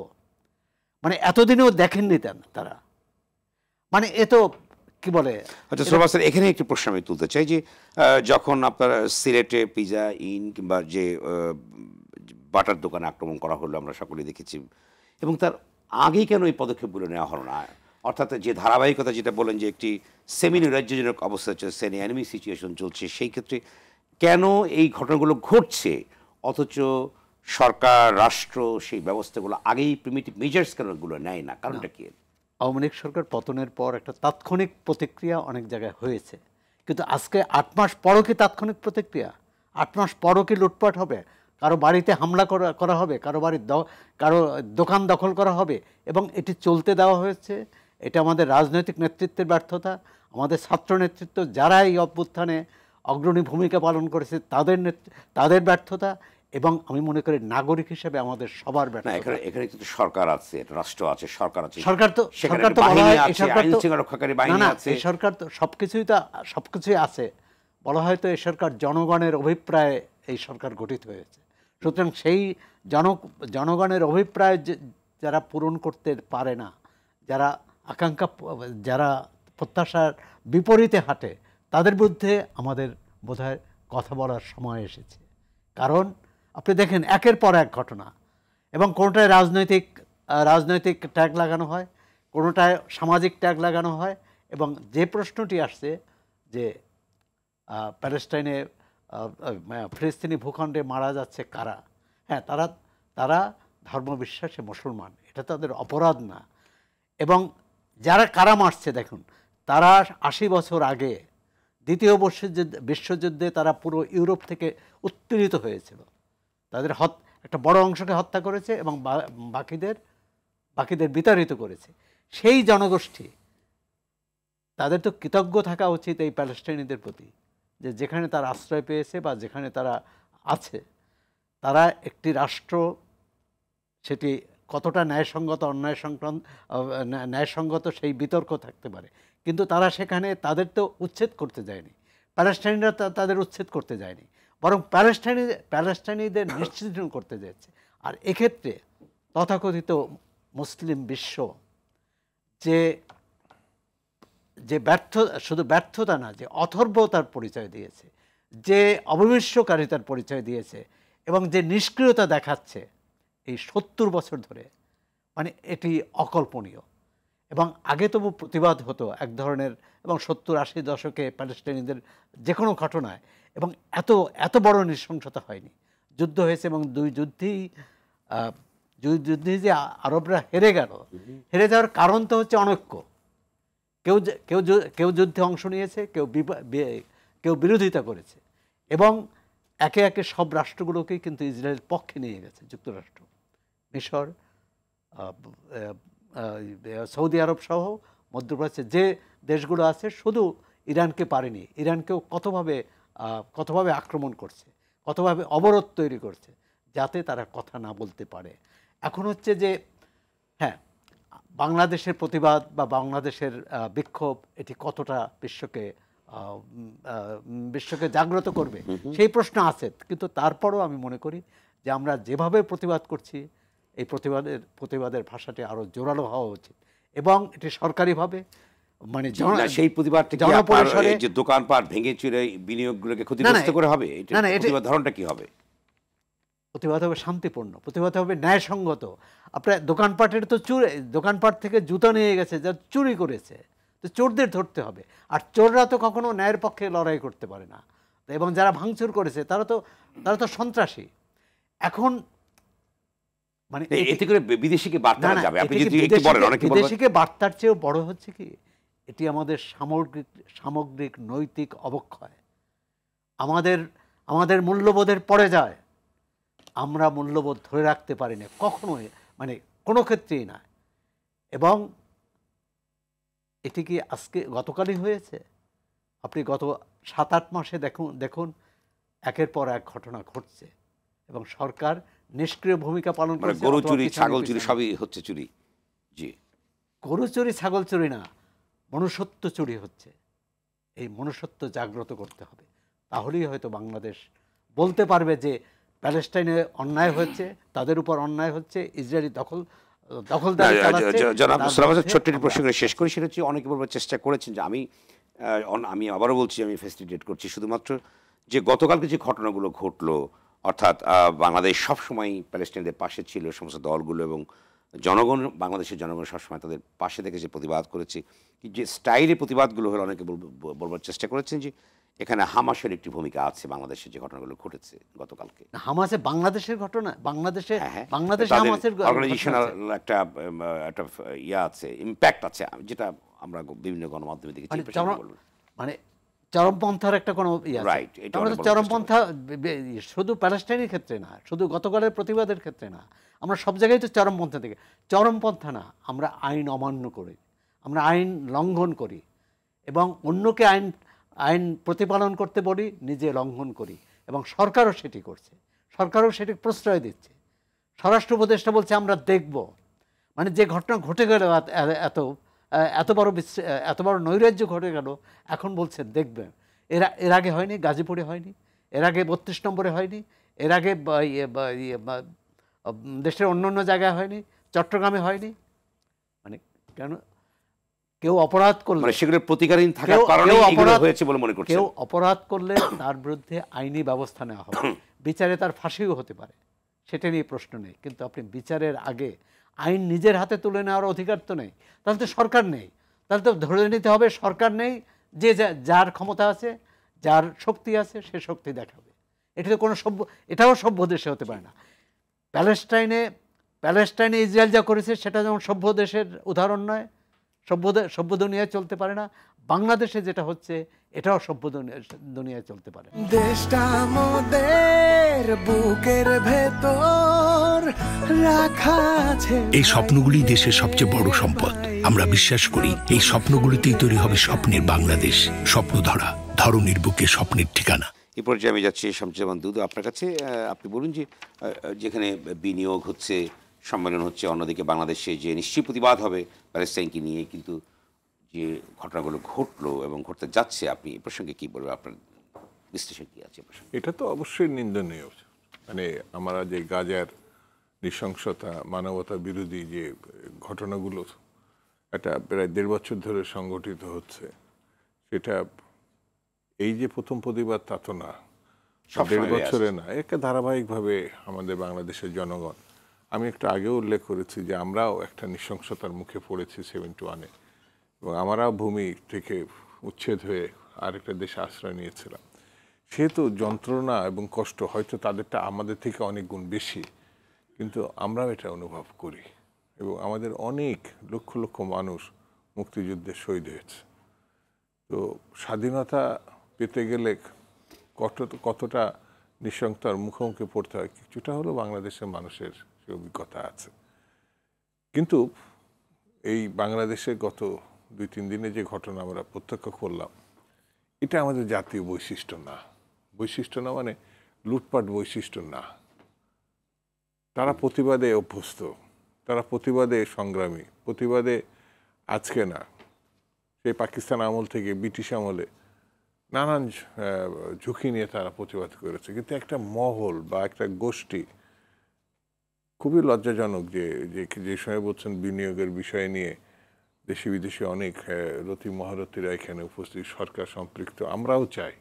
মানে এতদিনেও দেখেননি তারা। মানে এ তো কি বলে। আচ্ছা সরওয়ার স্যার, এখানে একটি প্রশ্ন আমি তুলতে চাই যে যখন আপনার সিলেটে পিজা ইন কিংবা যে বাটার দোকানে আক্রমণ করা হলো আমরা সকলেই দেখেছি, এবং তার আগেই কেন এই পদক্ষেপগুলো নেওয়া হলো না? অর্থাৎ যে ধারাবাহিকতা যেটা বলেন যে একটি সেমি নৈরাজ্যজনক অবস্থা চলছে, সেমি এনিমি সিচুয়েশন চলছে, সেই ক্ষেত্রে কেন এই ঘটনাগুলো ঘটছে অথচ সরকার, রাষ্ট্র সেই ব্যবস্থাগুলো আগেই প্রিমিটিভ মেজার্স কেনগুলো নেয় না? কারণটা কি? আওয়ামী লীগ সরকার পতনের পর একটা তাৎক্ষণিক প্রতিক্রিয়া অনেক জায়গায় হয়েছে, কিন্তু আজকে 8 মাস পরও কি তাৎক্ষণিক প্রতিক্রিয়া? 8 মাস পরও কি লুটপাট হবে? কারো বাড়িতে হামলা করা হবে, কারো কারো দোকান দখল করা হবে, এবং এটি চলতে দেওয়া হয়েছে। এটা আমাদের রাজনৈতিক নেতৃত্বের ব্যর্থতা, আমাদের ছাত্র নেতৃত্ব যারা এই অভ্যুত্থানে অগ্রণী ভূমিকা পালন করেছে তাদের ব্যর্থতা, এবং আমি মনে করি নাগরিক হিসেবে আমাদের সবার ব্যর্থতা। এখানে কিন্তু সরকার আছে, রাষ্ট্র আছে, সরকার আছে, সরকার তো রক্ষাকারী বাহিনী আছে, এই সরকার তো সবকিছুই আছে। বলা হয় তো এই সরকার জনগণের অভিপ্রায়ে এই সরকার গঠিত হয়েছে। সুতরাং সেই জনগণের অভিপ্রায় যারা পূরণ করতে পারে না, যারা যারা প্রত্যাশার বিপরীতে হাঁটে, তাদের বিরুদ্ধে আমাদের বোধহয় কথা বলার সময় এসেছে। কারণ আপনি দেখেন একের পর এক ঘটনা, এবং কোনোটায় রাজনৈতিক ট্যাগ লাগানো হয়, কোনোটায় সামাজিক ট্যাগ লাগানো হয়, এবং যে প্রশ্নটি আসছে যে প্যালেস্টাইনে ফিলিস্তিনি ভূখণ্ডে মারা যাচ্ছে কারা, হ্যাঁ তারা ধর্মবিশ্বাসে মুসলমান, এটা তাদের অপরাধ না। এবং কারা মারছে দেখুন, তারা 80 বছর আগে দ্বিতীয় বিশ্বযুদ্ধে তারা পুরো ইউরোপ থেকে উত্তীর্ণ হয়েছিল, তাদের একটা বড় অংশকে হত্যা করেছে এবং বাকিদের বিতাড়িত করেছে। সেই জনগোষ্ঠী, তাদের তো কৃতজ্ঞ থাকা উচিত এই প্যালেস্টাইনিদের প্রতি, যে যেখানে তারা আশ্রয় পেয়েছে বা যেখানে তারা আছে, তারা একটি রাষ্ট্র, সেটি কতটা ন্যায়সঙ্গত সেই বিতর্ক থাকতে পারে, কিন্তু তারা সেখানে তাদের তো উচ্ছেদ করতে যায়নি, প্যালেস্টাইনিরা তাদের উচ্ছেদ করতে যায়নি, বরং প্যালেস্টাইনিদের নিশ্চিহ্ন করতে যাচ্ছে। আর এক্ষেত্রে তথাকথিত মুসলিম বিশ্ব যে শুধু ব্যর্থতা না, যে অথর্বতার পরিচয় দিয়েছে, যে অবিমিষ্যকারিতার পরিচয় দিয়েছে, এবং যে নিষ্ক্রিয়তা দেখাচ্ছে এই 70 বছর ধরে, মানে এটি অকল্পনীয়। এবং আগে তবু প্রতিবাদ হতো এক ধরনের, এবং 70-80 দশকে প্যালেস্টাইনিদের যে কোনো ঘটনায়, এবং এত বড় নৃশংসতা হয়নি। যুদ্ধ হয়েছে, এবং দুই যুদ্ধেই যে আরবরা হেরে যাওয়ার কারণ তো হচ্ছে অনৈক্য। কেউ যুদ্ধে অংশ নিয়েছে, কেউ বিরোধিতা করেছে, এবং একে একে সব রাষ্ট্রগুলোকেই কিন্তু ইসরায়েল পক্ষে নিয়ে গেছে। যুক্তরাষ্ট্র, মিশর, সৌদি আরব সহ মধ্যপ্রাচ্যে যে দেশগুলো আছে, শুধু ইরানকে পারেনি। ইরানকেও কতভাবে আক্রমণ করছে, কতভাবে অবরোধ তৈরি করছে, যাতে তারা কথা না বলতে পারে। এখন হচ্ছে যে হ্যাঁ, বাংলাদেশের প্রতিবাদ বা বাংলাদেশের বিক্ষোভ, এটি কতটা বিশ্বকে জাগ্রত করবে সেই প্রশ্ন আছে। কিন্তু তারপরও আমি মনে করি যে আমরা যেভাবে প্রতিবাদ করছি, এই প্রতিবাদের ভাষাটি আরো জোরালো হওয়া উচিত, এবং এটি সরকারিভাবে, মানে সেই প্রতিবাদটি যে দোকানপাট ভেঙে চুরে বিনিয়োগগুলোকে ক্ষতিগ্রস্ত করে হবে, প্রতিবাদ ধরনটা কি হবে? প্রতিবাদ হবে শান্তিপূর্ণ, প্রতিবাদ হবে ন্যায়সঙ্গত। আপনার দোকানপাট থেকে জুতো নিয়ে গেছে, যা চুরি করেছে, তো চোরদের ধরতে হবে। আর চোররা তো কখনো ন্যায়ের পক্ষে লড়াই করতে পারে না, এবং যারা ভাঙচুর করেছে তারা তো সন্ত্রাসী। এখন মানে এতে করে বিদেশিকে বার্তা যাবে, আপনি যদি একটু বলেন। বিদেশিকে বার্তার চেয়েও বড় হচ্ছে কি, এটি আমাদের সামগ্রিক নৈতিক অবক্ষয়। আমাদের মূল্যবোধের পড়ে যায়, আমরা মূল্যবোধ ধরে রাখতে পারি না কখনোই, মানে কোনো ক্ষেত্রেই না। এবং এটি কি গতকালই হয়েছে? আপনি গত 7-8 মাসে দেখুন একের পর এক ঘটনা ঘটছে, এবং সরকার নিষ্ক্রিয় ভূমিকা পালন করে। গরু চুরি, ছাগল চুরি, সবই হচ্ছে চুরি। জি, গরু চুরি, ছাগল চুরি না, মনুষ্যত্ব চুরি হচ্ছে। এই মনুষ্যত্ব জাগ্রত করতে হবে, তাহলেই হয়তো বাংলাদেশ বলতে পারবে যে প্যালেস্টাইনে অন্যায় হচ্ছে, তাদের উপর অন্যায় হচ্ছে, ইসরায়েলি দখলদারি চালাচ্ছে। ছোট্ট প্রশ্ন শেষ করি, সেটা হচ্ছে অনেকে বলবার চেষ্টা করেছেন যে আমি আবারও বলছি, আমি ফেসিলিটেট করছি শুধুমাত্র যে গতকালকে যে ঘটনাগুলো ঘটলো, অর্থাৎ বাংলাদেশ সবসময় প্যালেস্টাইনদের পাশে ছিল, সমস্ত দলগুলো, এবং বাংলাদেশের জনগণ সবসময় তাদের পাশে থেকে যে প্রতিবাদ করেছে, যে স্টাইলে প্রতিবাদগুলো হলো, অনেকে বলবার চেষ্টা করেছেন যে এখানে হামাসের একটি ভূমিকা আছে বাংলাদেশে যে ঘটনাগুলো ঘটেছে গতকালকে। হামাসে বাংলাদেশের ঘটনা, বাংলাদেশে হামাসের অর্গানাইজেশনাল একটা ইয়া আছে, ইম্প্যাক্ট আছে, যেটা আমরা বিভিন্ন গণমাধ্যমে দেখেছি। মানে চরমপন্থার একটা কোনো Right, এটা আমরা অনেক বড় চরমপন্থা শুধু প্যালেস্টাইনের ক্ষেত্রে না, শুধু গতকালের প্রতিবাদের ক্ষেত্রে না, আমরা সব জায়গায় তো চরমপন্থা থেকে। চরমপন্থা না, আমরা আইন অমান্য করি, আমরা আইন লঙ্ঘন করি এবং অন্যকে আইন প্রতিপালন করতে বলি, নিজে লঙ্ঘন করি, এবং সরকারও সেটি করছে, সরকারও সেটি প্রশ্রয় দিচ্ছে। স্বরাষ্ট্র উপদেষ্টা বলছে আমরা দেখব, মানে যে ঘটনা ঘটে গেল, এত বড় নৈরাজ্য ঘটে গেল, এখন বলছেন দেখবেন। এর আগে হয়নি, গাজীপুরে হয়নি, এর আগে 32 নম্বরে হয়নি, এর আগে দেশের অন্য জায়গায় হয়নি, চট্টগ্রামে হয়নি। মানে কেন কেউ অপরাধ করলে, মানে সেগুলোর প্রতিকারহীন থাকার কারণে এগুলো হয়েছে বলে মনে করছেন? কেউ অপরাধ করলে তার বিরুদ্ধে আইনি ব্যবস্থা নেওয়া হবে, বিচারে তার ফাঁসিও হতে পারে, সেটা নিয়ে প্রশ্ন নেই। কিন্তু আপনি বিচারের আগে আইন নিজের হাতে তুলে নেওয়ার অধিকার তো নেই। তাহলে তো সরকার নেই, তাহলে তো ধরে নিতে হবে সরকার নেই, যে যার ক্ষমতা আছে, যার শক্তি আছে, সে শক্তি দেখাবে। এটা তো কোনো এটাও সভ্য দেশে হতে পারে না। প্যালেস্টাইনে ইসরায়েল যা করেছে সেটা যেমন সভ্য দেশের উদাহরণ নয়, সভ্য দুনিয়ায় চলতে পারে না। বাংলাদেশে যেটা হচ্ছে এটাও সভ্য দুনিয়ায় চলতে পারে। দেশটা আমাদের বুকের ভেতর রাখা আছে। এই স্বপ্নগুলি দেশের সবচেয়ে বড় সম্পদ। আমরা বিশ্বাস করি এই স্বপ্নগুলিতেই তৈরি হবে স্বপ্নের বাংলাদেশ। স্বপ্ন ধরনীর বুকে স্বপ্নের ঠিকানা। এই পর্যায়ে আমি যাচ্ছি শামসুজ্জামান দুদু আপনার কাছে। আপনি বলুন যে যেখানে বিনিয়োগ হচ্ছে, সম্মেলন হচ্ছে, অন্যদিকে বাংলাদেশে যে নিশ্চয়ই প্রতিবাদ হবে প্যালেস্টাইনকে নিয়ে, কিন্তু যে ঘটনাগুলো ঘটলো এবং ঘটতে যাচ্ছে, আপনি এ প্রসঙ্গে কী বলবেন? আপনার বিশ্লেষণ কী আছে? এটা তো অবশ্যই নিন্দনীয়। মানে আমরা যে গাজার নৃশংসতা, মানবতা বিরোধী যে ঘটনাগুলো এটা প্রায় 1.5 বছর ধরে সংগঠিত হচ্ছে, সেটা এই যে প্রথম প্রতিবাদ তা তো না, 1.5 বছরে না, একে ধারাবাহিকভাবে আমাদের বাংলাদেশের জনগণ, আমি একটু আগেও উল্লেখ করেছি যে আমরাও একটা নৃশংসতার মুখে পড়েছি 71-এ, এবং আমরাও ভূমি থেকে উচ্ছেদ হয়ে আরেকটা দেশে আশ্রয় নিয়েছিলাম। সেহেতু যন্ত্রণা এবং কষ্ট হয়তো তাদেরটা আমাদের থেকে অনেক গুণ বেশি, কিন্তু আমরাও এটা অনুভব করি। এবং আমাদের অনেক লক্ষ লক্ষ মানুষ মুক্তিযুদ্ধে শহীদ হয়েছে। তো স্বাধীনতা পেতে গেলে কতটা নৃশংসতার মুখোমুখি পড়তে হয়, কিছুটা হলো বাংলাদেশের মানুষের সে অভিজ্ঞতা আছে। কিন্তু এই বাংলাদেশে গত 2-3 দিনে যে ঘটনা আমরা প্রত্যক্ষ করলাম, এটা আমাদের জাতীয় বৈশিষ্ট্য না। বৈশিষ্ট্য না মানে লুটপাট বৈশিষ্ট্য না। তারা প্রতিবাদে অভ্যস্ত, তারা প্রতিবাদে সংগ্রামী, প্রতিবাদে আজকে না, সেই পাকিস্তান আমল থেকে ব্রিটিশ আমলে নানান ঝুঁকি নিয়ে তারা প্রতিবাদ করেছে। কিন্তু একটা মহল বা একটা গোষ্ঠী, খুবই লজ্জাজনক যে সময় বলছেন বিনিয়োগের বিষয় নিয়ে দেশি বিদেশি অনেক রতি মহারথীরা এখানে উপস্থিত, সরকার সম্পৃক্ত, আমরাও চাই,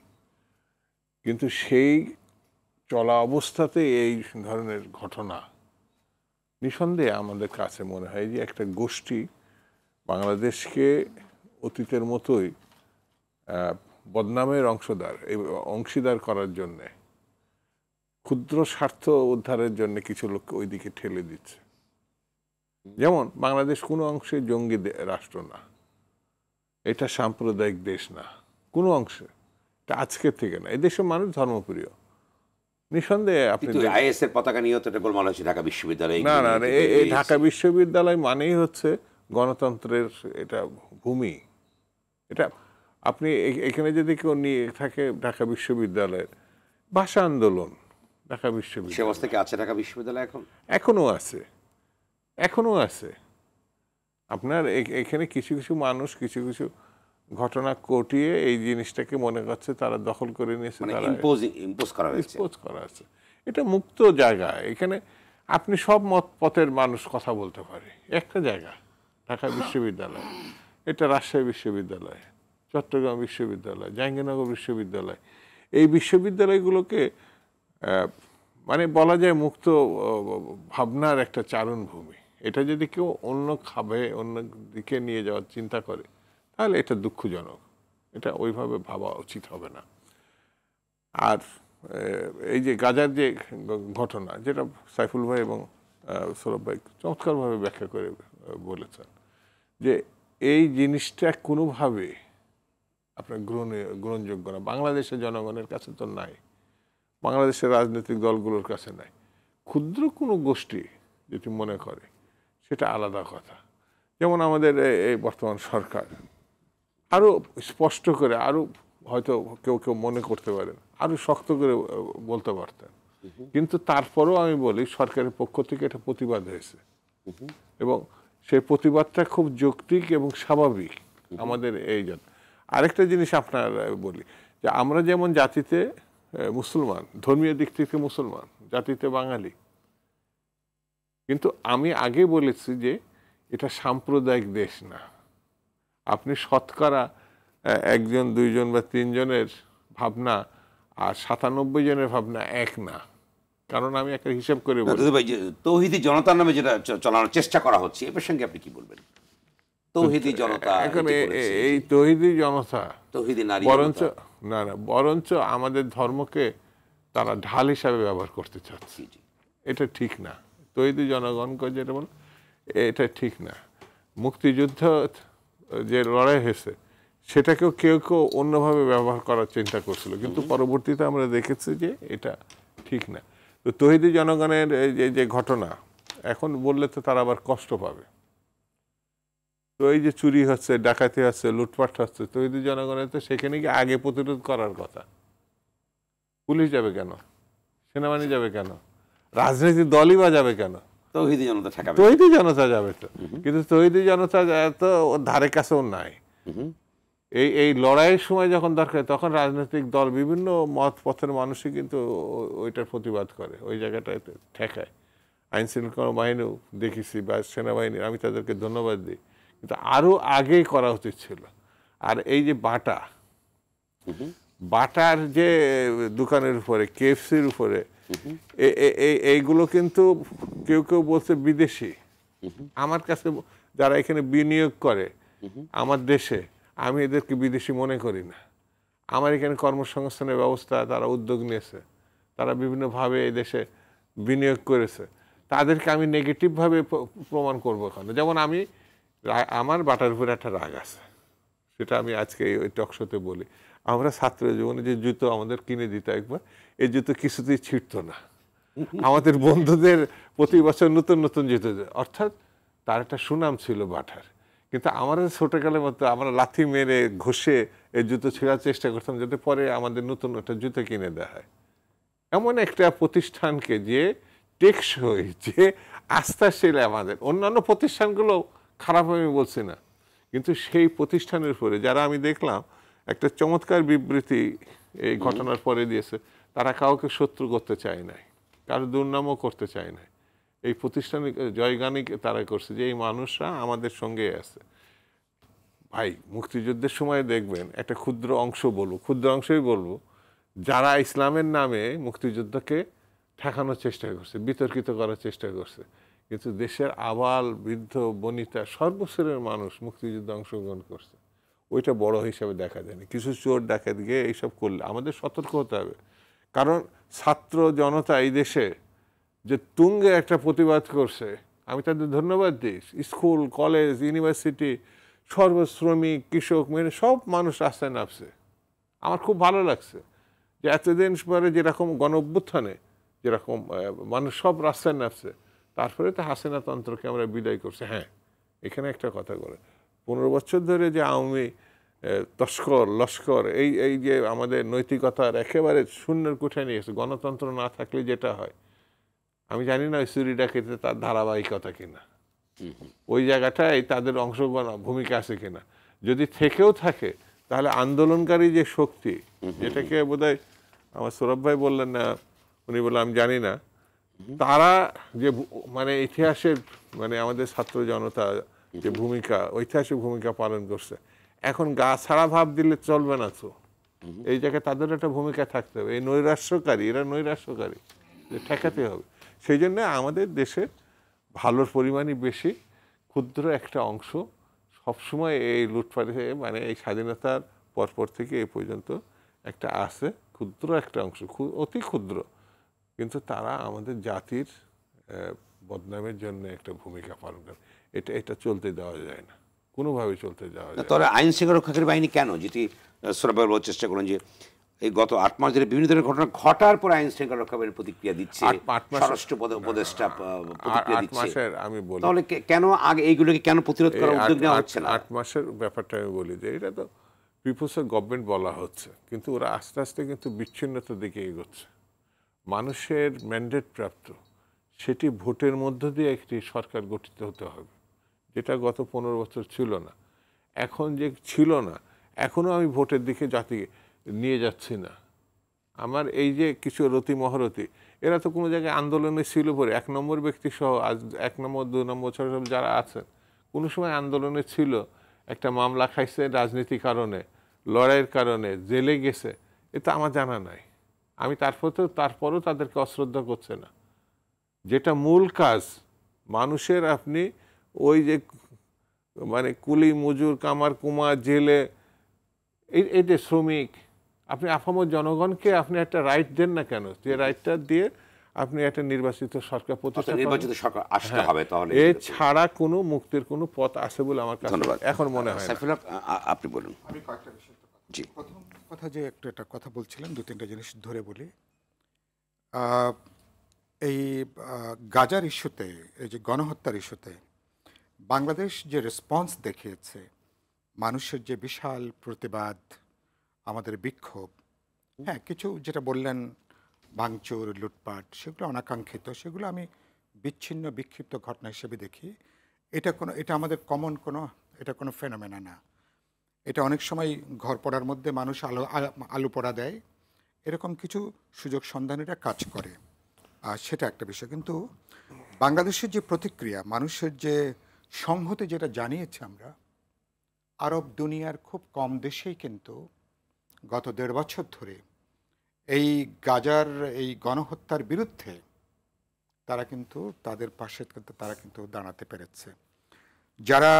কিন্তু সেই চলা অবস্থাতে এই ধরনের ঘটনা নিঃসন্দেহে আমাদের কাছে মনে হয় যে একটা গোষ্ঠী বাংলাদেশকে অতীতের মতোই বদনামের অংশীদার করার জন্যে, ক্ষুদ্র স্বার্থ উদ্ধারের জন্য কিছু লোককে ওই দিকে ঠেলে দিচ্ছে। যেমন বাংলাদেশ কোনো অংশে জঙ্গি রাষ্ট্র না, এটা সাম্প্রদায়িক দেশ না কোনো অংশে, এটা আজকের থেকে না। এই দেশের মানুষ ধর্মপ্রিয়, নিঃসন্দেহে। আপনি আইএসের পতাকা নিয়ে তো এটা গোলমাল হচ্ছে ঢাকা বিশ্ববিদ্যালয়ে। না, এই ঢাকা বিশ্ববিদ্যালয় মানেই হচ্ছে গণতন্ত্রের এটা ভূমি। এটা আপনি এখানে যদি কেউ নিয়ে থাকে ঢাকা বিশ্ববিদ্যালয়ের ভাষা আন্দোলন, ঢাকা বিশ্ববিদ্যালয় সে অবস্থা কি আছে ঢাকা বিশ্ববিদ্যালয়? এখনো আছে। আপনার এখানে কিছু কিছু মানুষ কিছু কিছু ঘটনা ঘটিয়ে এই জিনিসটাকে মনে করছে তারা দখল করে নিয়েছে, ইম্পোজ করা হয়েছে। এটা মুক্ত জায়গা, এখানে আপনি সব মত পথের মানুষ কথা বলতে পারে। একটা জায়গা ঢাকা বিশ্ববিদ্যালয়, এটা রাজশাহী বিশ্ববিদ্যালয়, চট্টগ্রাম বিশ্ববিদ্যালয়, জাহাঙ্গীরনগর বিশ্ববিদ্যালয়, এই বিশ্ববিদ্যালয়গুলোকে মানে বলা যায় মুক্ত ভাবনার একটা চারণভূমি। এটা যদি কেউ অন্য দিকে নিয়ে যাওয়ার চিন্তা করে তাহলে এটা দুঃখজনক, এটা ওইভাবে ভাবা উচিত হবে না। আর এই যে গাজার যে ঘটনা, যেটা সাইফুল ভাই এবং সৌরভ ভাই চমৎকারভাবে ব্যাখ্যা করে বলেছেন, যে এই জিনিসটা কোনোভাবে আপনার গ্রহণযোগ্য না। বাংলাদেশের জনগণের কাছে তো নাই, বাংলাদেশের রাজনৈতিক দলগুলোর কাছে নাই। ক্ষুদ্র কোনো গোষ্ঠী যদি মনে করে সেটা আলাদা কথা। যেমন আমাদের এই বর্তমান সরকার আরও স্পষ্ট করে, আরও হয়তো কেউ কেউ মনে করতে পারেন আরও শক্ত করে বলতে পারতেন, কিন্তু তারপরেও আমি বলি সরকারের পক্ষ থেকে এটা প্রতিবাদ হয়েছে এবং সেই প্রতিবাদটা খুব যৌক্তিক এবং স্বাভাবিক আমাদের এই জন্য। আরেকটা জিনিস আপনার বলি যে আমরা যেমন জাতিতে মুসলমান, ধর্মীয় দিক থেকে মুসলমান, জাতিতে বাঙালি, কিন্তু আমি আগে বলেছি যে এটা সাম্প্রদায়িক দেশ না। আপনি শতকরা একজন, দুইজন বা তিনজনের ভাবনা আর 97 জনের ভাবনা এক না। কারণ আমি একটা হিসাব করে বলি, ভাই যে তৌহিদি জনতার নামে যেটা চালানোর চেষ্টা করা হচ্ছে এ প্রসঙ্গে আপনি কি বলবেন? তৌহিদি জনতা, এখন এই তৌহিদি জনতা, তৌহিদি নারী বরঞ্চ না না, বরঞ্চ আমাদের ধর্মকে তারা ঢাল হিসাবে ব্যবহার করতে চাচ্ছে। এটা ঠিক না। তৌহিদি জনগণকে যেটা বল, এটা ঠিক না। মুক্তিযুদ্ধ যে লড়াই হয়েছে সেটাকেও কেউ কেউ অন্যভাবে ব্যবহার করার চিন্তা করছিল, কিন্তু পরবর্তীতে আমরা দেখেছি যে এটা ঠিক না। তো তৌহিদি জনগণের যে ঘটনা এখন বললে তো তারা আবার কষ্ট পাবে। তো এই যে চুরি হচ্ছে, ডাকাতি হচ্ছে, লুটপাট হচ্ছে, তৌহিদি জনগণের তো সেখানে গিয়ে আগে প্রতিরোধ করার কথা। পুলিশ যাবে কেন? সেনাবাহিনী যাবে কেন? রাজনৈতিক দলই বা যাবে কেন? তৌহিদি জনতা ঠেকাবে, তৌহিদি জনতা যাবে তো, কিন্তু তৌহিদি জনতা তো ওর ধারে কাছেও নাই। এই লড়াইয়ের সময় যখন দরকার তখন রাজনৈতিক দল, বিভিন্ন মত পথের মানুষই কিন্তু ওইটার প্রতিবাদ করে, ওই জায়গাটায় ঠেকায়। আইন শৃঙ্খলা বাহিনীও দেখেছি বা সেনাবাহিনীর, আমি তাদেরকে ধন্যবাদ দিই, কিন্তু আরও আগেই করা উচিত ছিল। আর এই যে বাটার যে দোকানের উপরে, কেএফসির উপরে, এইগুলো কিন্তু কেউ কেউ বলছে বিদেশি। আমার কাছে যারা এখানে বিনিয়োগ করে আমার দেশে, আমি এদেরকে বিদেশি মনে করি না। আমার এখানে কর্মসংস্থানের ব্যবস্থা তারা উদ্যোগ নিয়েছে, তারা বিভিন্নভাবে এই দেশে বিনিয়োগ করেছে, তাদেরকে আমি নেগেটিভভাবে প্রমাণ করবো কেন? যেমন আমার বাটার উপরে একটা রাগ আছে, সেটা আমি আজকে ওই টকশোতে বলি। আমরা ছাত্র জীবনে যে জুতো আমাদের কিনে দিত একবার, এই জুতো কিছুতেই ছিঁড়তো না। আমাদের বন্ধুদের প্রতি বছর নতুন নতুন জুতো, অর্থাৎ তার একটা সুনাম ছিল বাটার। কিন্তু আমাদের ছোটকালের মতো আমরা লাথি মেরে ঘষে এই জুতো ছেঁড়ার চেষ্টা করতাম যাতে পরে আমাদের নতুন একটা জুতো কিনে দেওয়া হয়। এমন একটা প্রতিষ্ঠানকে যে টেকসই, যে আস্থাশীল, আমাদের অন্যান্য প্রতিষ্ঠানগুলো খারাপ আমি বলছি না, কিন্তু সেই প্রতিষ্ঠানের উপরে যারা, আমি দেখলাম একটা চমৎকার বিবৃতি এই ঘটনার পরে দিয়েছে, তারা কাউকে শত্রু করতে চায় নাই, কারো দুর্নামও করতে চায় নাই। এই প্রতিষ্ঠানিক জয়গানই তারা করছে যে এই মানুষরা আমাদের সঙ্গে আছে। ভাই, মুক্তিযুদ্ধের সময় দেখবেন একটা ক্ষুদ্র অংশই বলবো, যারা ইসলামের নামে মুক্তিযুদ্ধকে ঠেকানোর চেষ্টা করছে, বিতর্কিত করার চেষ্টা করছে, কিন্তু দেশের আবাল বৃদ্ধ বনিতা সর্বস্তরের মানুষ মুক্তিযুদ্ধে অংশগ্রহণ করছে। ওইটা বড় হিসাবে দেখা যায়নি। কিছু চোর ডাকাত গিয়ে এইসব করলে আমাদের সতর্ক হতে হবে, কারণ ছাত্র জনতা এই দেশে যে তুঙ্গে একটা প্রতিবাদ করছে, আমি তাদের ধন্যবাদ দিই। স্কুল, কলেজ, ইউনিভার্সিটি, সর্বশ্রমিক, কৃষক, মেয়ে সব মানুষ রাস্তায় নামছে। আমার খুব ভালো লাগছে যে এতদিন পরে যেরকম গণ অভ্যুত্থানে যেরকম মানুষ সব রাস্তায় নামছে, তারপরে তো হাসিনা তন্ত্রকে আমরা বিদায় করছি। হ্যাঁ, এখানে একটা কথা বলে, 15 বছর ধরে যে আওয়ামী তস্কর লস্কর এই যে আমাদের নৈতিকতার একেবারে শূন্যের কোঠায় নিয়ে গেছে, গণতন্ত্র না থাকলে যেটা হয়, আমি জানি না ওই চুরি ডাকাতিতে তার ধারাবাহিকতা কিনা, ওই জায়গাটায় তাদের অংশগ্রহণ ভূমিকা আছে কিনা। যদি থেকেও থাকে তাহলে আন্দোলনকারী যে শক্তি, যেটাকে বোধহয় আমার সৌরভ ভাই বললেন না, উনি বললেন আমি জানি না, তারা যে মানে ইতিহাসের, মানে আমাদের ছাত্র জনতা যে ভূমিকা, ঐতিহাসিক ভূমিকা পালন করছে, এখন গা ছাড়া ভাব দিলে চলবে না। তো এই জায়গায় তাদের একটা ভূমিকা থাকতে হবে। এই এরা নৈরাস্যকারী, ঠেকাতে হবে। সেই জন্য আমাদের দেশে ভালোর পরিমাণই বেশি, ক্ষুদ্র একটা অংশ সবসময় এই লুটপাটে, মানে এই স্বাধীনতার পরপর থেকে এই পর্যন্ত একটা আছে, ক্ষুদ্র একটা অংশ, অতি ক্ষুদ্র, কিন্তু তারা আমাদের জাতির বদনামের জন্য একটা ভূমিকা পালন করে। এটা চলতে দেওয়া যায় না। কোনোভাবে চলতে যাওয়া যায় না। তাহলে আইন শৃঙ্খলা রক্ষাকারী বাহিনী কেন, যেটি সোহরাব বলার চেষ্টা করলেন যে এই গত 8 মাস ধরে বিভিন্ন ধরনের ঘটনা ঘটার পর আইন শৃঙ্খলা রক্ষাকারীর প্রতিক্রিয়া দিচ্ছে, 8 মাস স্বরাষ্ট্র উপদেষ্টা প্রতিক্রিয়া 8 দিচ্ছে, মাসের আমি বলি, তাহলে কেন আগে এইগুলোকে কেন প্রতিরোধ করার উদ্যোগ নেওয়া হচ্ছে না? 8 মাসের ব্যাপারটা আমি বলি যে এটা তো পিপলস গভর্নমেন্ট বলা হচ্ছে, কিন্তু ওরা আস্তে আস্তে কিন্তু বিচ্ছিন্নতার দিকে এগোচ্ছে। মানুষের ম্যান্ডেট প্রাপ্ত, সেটি ভোটের মধ্য দিয়ে একটি সরকার গঠিত হতে হবে, যেটা গত 15 বছর ছিল না। এখন যে ছিল না, এখনও আমি ভোটের দিকে জাতি নিয়ে যাচ্ছি না। আমার এই যে কিছু রতি মহারথী, এরা তো কোনো জায়গায় আন্দোলনে ছিল পরে 1 নম্বর ব্যক্তি সহ আজ 1 নম্বর 2 নম্বর সব যারা আছেন কোনো সময় আন্দোলনে ছিল, একটা মামলা খাইছে রাজনীতি কারণে, লড়াইয়ের কারণে, জেলে গেছে, এটা আমার জানা নাই। আমি তারপরও তাদেরকে অশ্রদ্ধা করছে না। যেটা মূল কাজ মানুষের, আপনি ওই যে মানে কুলি মজুর কামার কুমার জেলে এই যে শ্রমিক, আপনি আপামর জনগণকে আপনি একটা রাইট দেন না কেন, যে রাইটটা দিয়ে আপনি একটা নির্বাচিত সরকার প্রতিষ্ঠা নির্বাচিত সরকার আসতে হবে, তাহলে এ ছাড়া কোনো মুক্তির কোনো পথ আছে বলে আমার কাছে এখন মনে হয় না। সাইফুল হক, আপনি বলুন। আমি কয়েকটা বিষয় জি। প্রথম কথা যে একটা কথা বলছিলেন, 2-3টা জিনিস ধরে বলি। এই গাজার ইস্যুতে, এই যে গণহত্যার ইস্যুতে বাংলাদেশ যে রেসপন্স দেখিয়েছে, মানুষের যে বিশাল প্রতিবাদ, আমাদের বিক্ষোভ, হ্যাঁ কিছু যেটা বললেন ভাঙচুর লুটপাট, সেগুলো অনাকাঙ্ক্ষিত, সেগুলো আমি বিচ্ছিন্ন বিক্ষিপ্ত ঘটনা হিসেবে দেখি। এটা আমাদের কমন এটা কোনো ফেনোমেনা না। এটা অনেক সময় ঘর পড়ার মধ্যে মানুষ আলু পড়া দেয়, এরকম কিছু সুযোগ সন্ধানীরা কাজ করে, আর সেটা একটা বিষয়। কিন্তু বাংলাদেশের যে প্রতিক্রিয়া, মানুষের যে সংহতি যেটা জানিয়েছে, আমরা আরব দুনিয়ার খুব কম দেশেই কিন্তু গত 1.5 বছর ধরে এই গাজার এই গণহত্যার বিরুদ্ধে তারা কিন্তু তাদের পাশে তারা কিন্তু দাঁড়াতে পেরেছে। যারা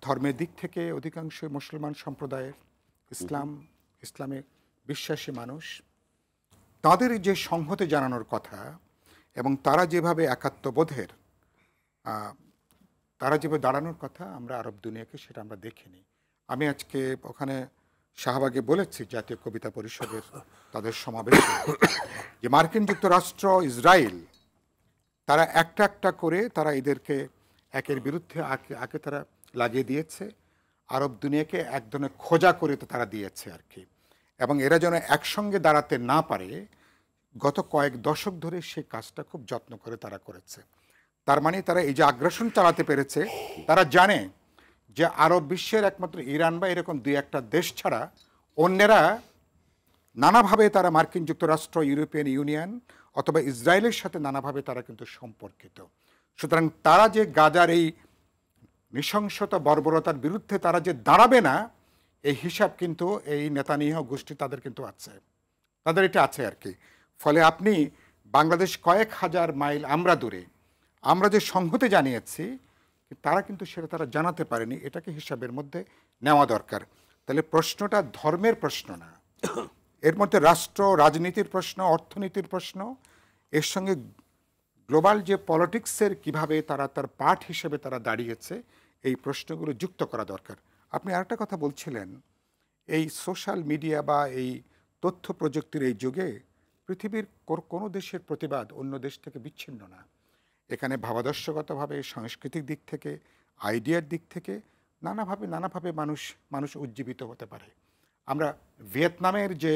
ধর্মের দিক থেকে অধিকাংশ মুসলমান সম্প্রদায়ের, ইসলামে বিশ্বাসী মানুষ, তাদের যে সংহতি জানানোর কথা এবং তারা যেভাবে একাত্মবোধের তারা যেভাবে দাঁড়ানোর কথা, আমরা আরব দুনিয়াকে সেটা আমরা দেখিনি। আমি আজকে ওখানে শাহবাগে বলেছি জাতীয় কবিতা পরিষদের তাদের সমাবেশে যে মার্কিন যুক্তরাষ্ট্র, ইসরায়েল, তারা একটা একটা করে তারা এদেরকে একের বিরুদ্ধে আগে তারা লাগিয়ে দিয়েছে, আরব দুনিয়াকে এক ধরনের খোঁজা করে তো তারা দিয়েছে আর কি। এবং এরা যেন একসঙ্গে দাঁড়াতে না পারে, গত কয়েক দশক ধরে সেই কাজটা খুব যত্ন করে তারা করেছে। তার মানে তারা এই যে আগ্রাসন চালাতে পেরেছে, তারা জানে যে আরব বিশ্বের একমাত্র ইরান বা এরকম 2-1টা দেশ ছাড়া অন্যেরা নানাভাবে তারা মার্কিন যুক্তরাষ্ট্র, ইউরোপিয়ান ইউনিয়ন অথবা ইসরায়েলের সাথে নানাভাবে তারা কিন্তু সম্পর্কিত। সুতরাং তারা যে গাজার এই নৃশংসতা বর্বরতার বিরুদ্ধে তারা যে দাঁড়াবে না, এই হিসাব কিন্তু এই নেতানিয়াহু গোষ্ঠী তাদের কিন্তু আছে, তাদের এটা আছে আর কি। ফলে আপনি বাংলাদেশ কয়েক হাজার মাইল আমরা দূরে, আমরা যে সংহতি জানিয়েছি, তারা কিন্তু সেটা তারা জানাতে পারেনি, এটাকে হিসাবের মধ্যে নেওয়া দরকার। তাহলে প্রশ্নটা ধর্মের প্রশ্ন না, এর মধ্যে রাষ্ট্র রাজনীতির প্রশ্ন, অর্থনীতির প্রশ্ন, এর সঙ্গে গ্লোবাল যে পলিটিক্সের কিভাবে তারা তার পার্ট হিসেবে তারা দাঁড়িয়েছে, এই প্রশ্নগুলো যুক্ত করা দরকার। আপনি আরেকটা কথা বলছিলেন, এই সোশ্যাল মিডিয়া বা এই তথ্য প্রযুক্তির এই যুগে পৃথিবীর কোনো দেশের প্রতিবাদ অন্য দেশ থেকে বিচ্ছিন্ন না। এখানে ভাবাদর্শগতভাবে, সাংস্কৃতিক দিক থেকে, আইডিয়ার দিক থেকে নানাভাবে মানুষ উজ্জীবিত হতে পারে। আমরা ভিয়েতনামের যে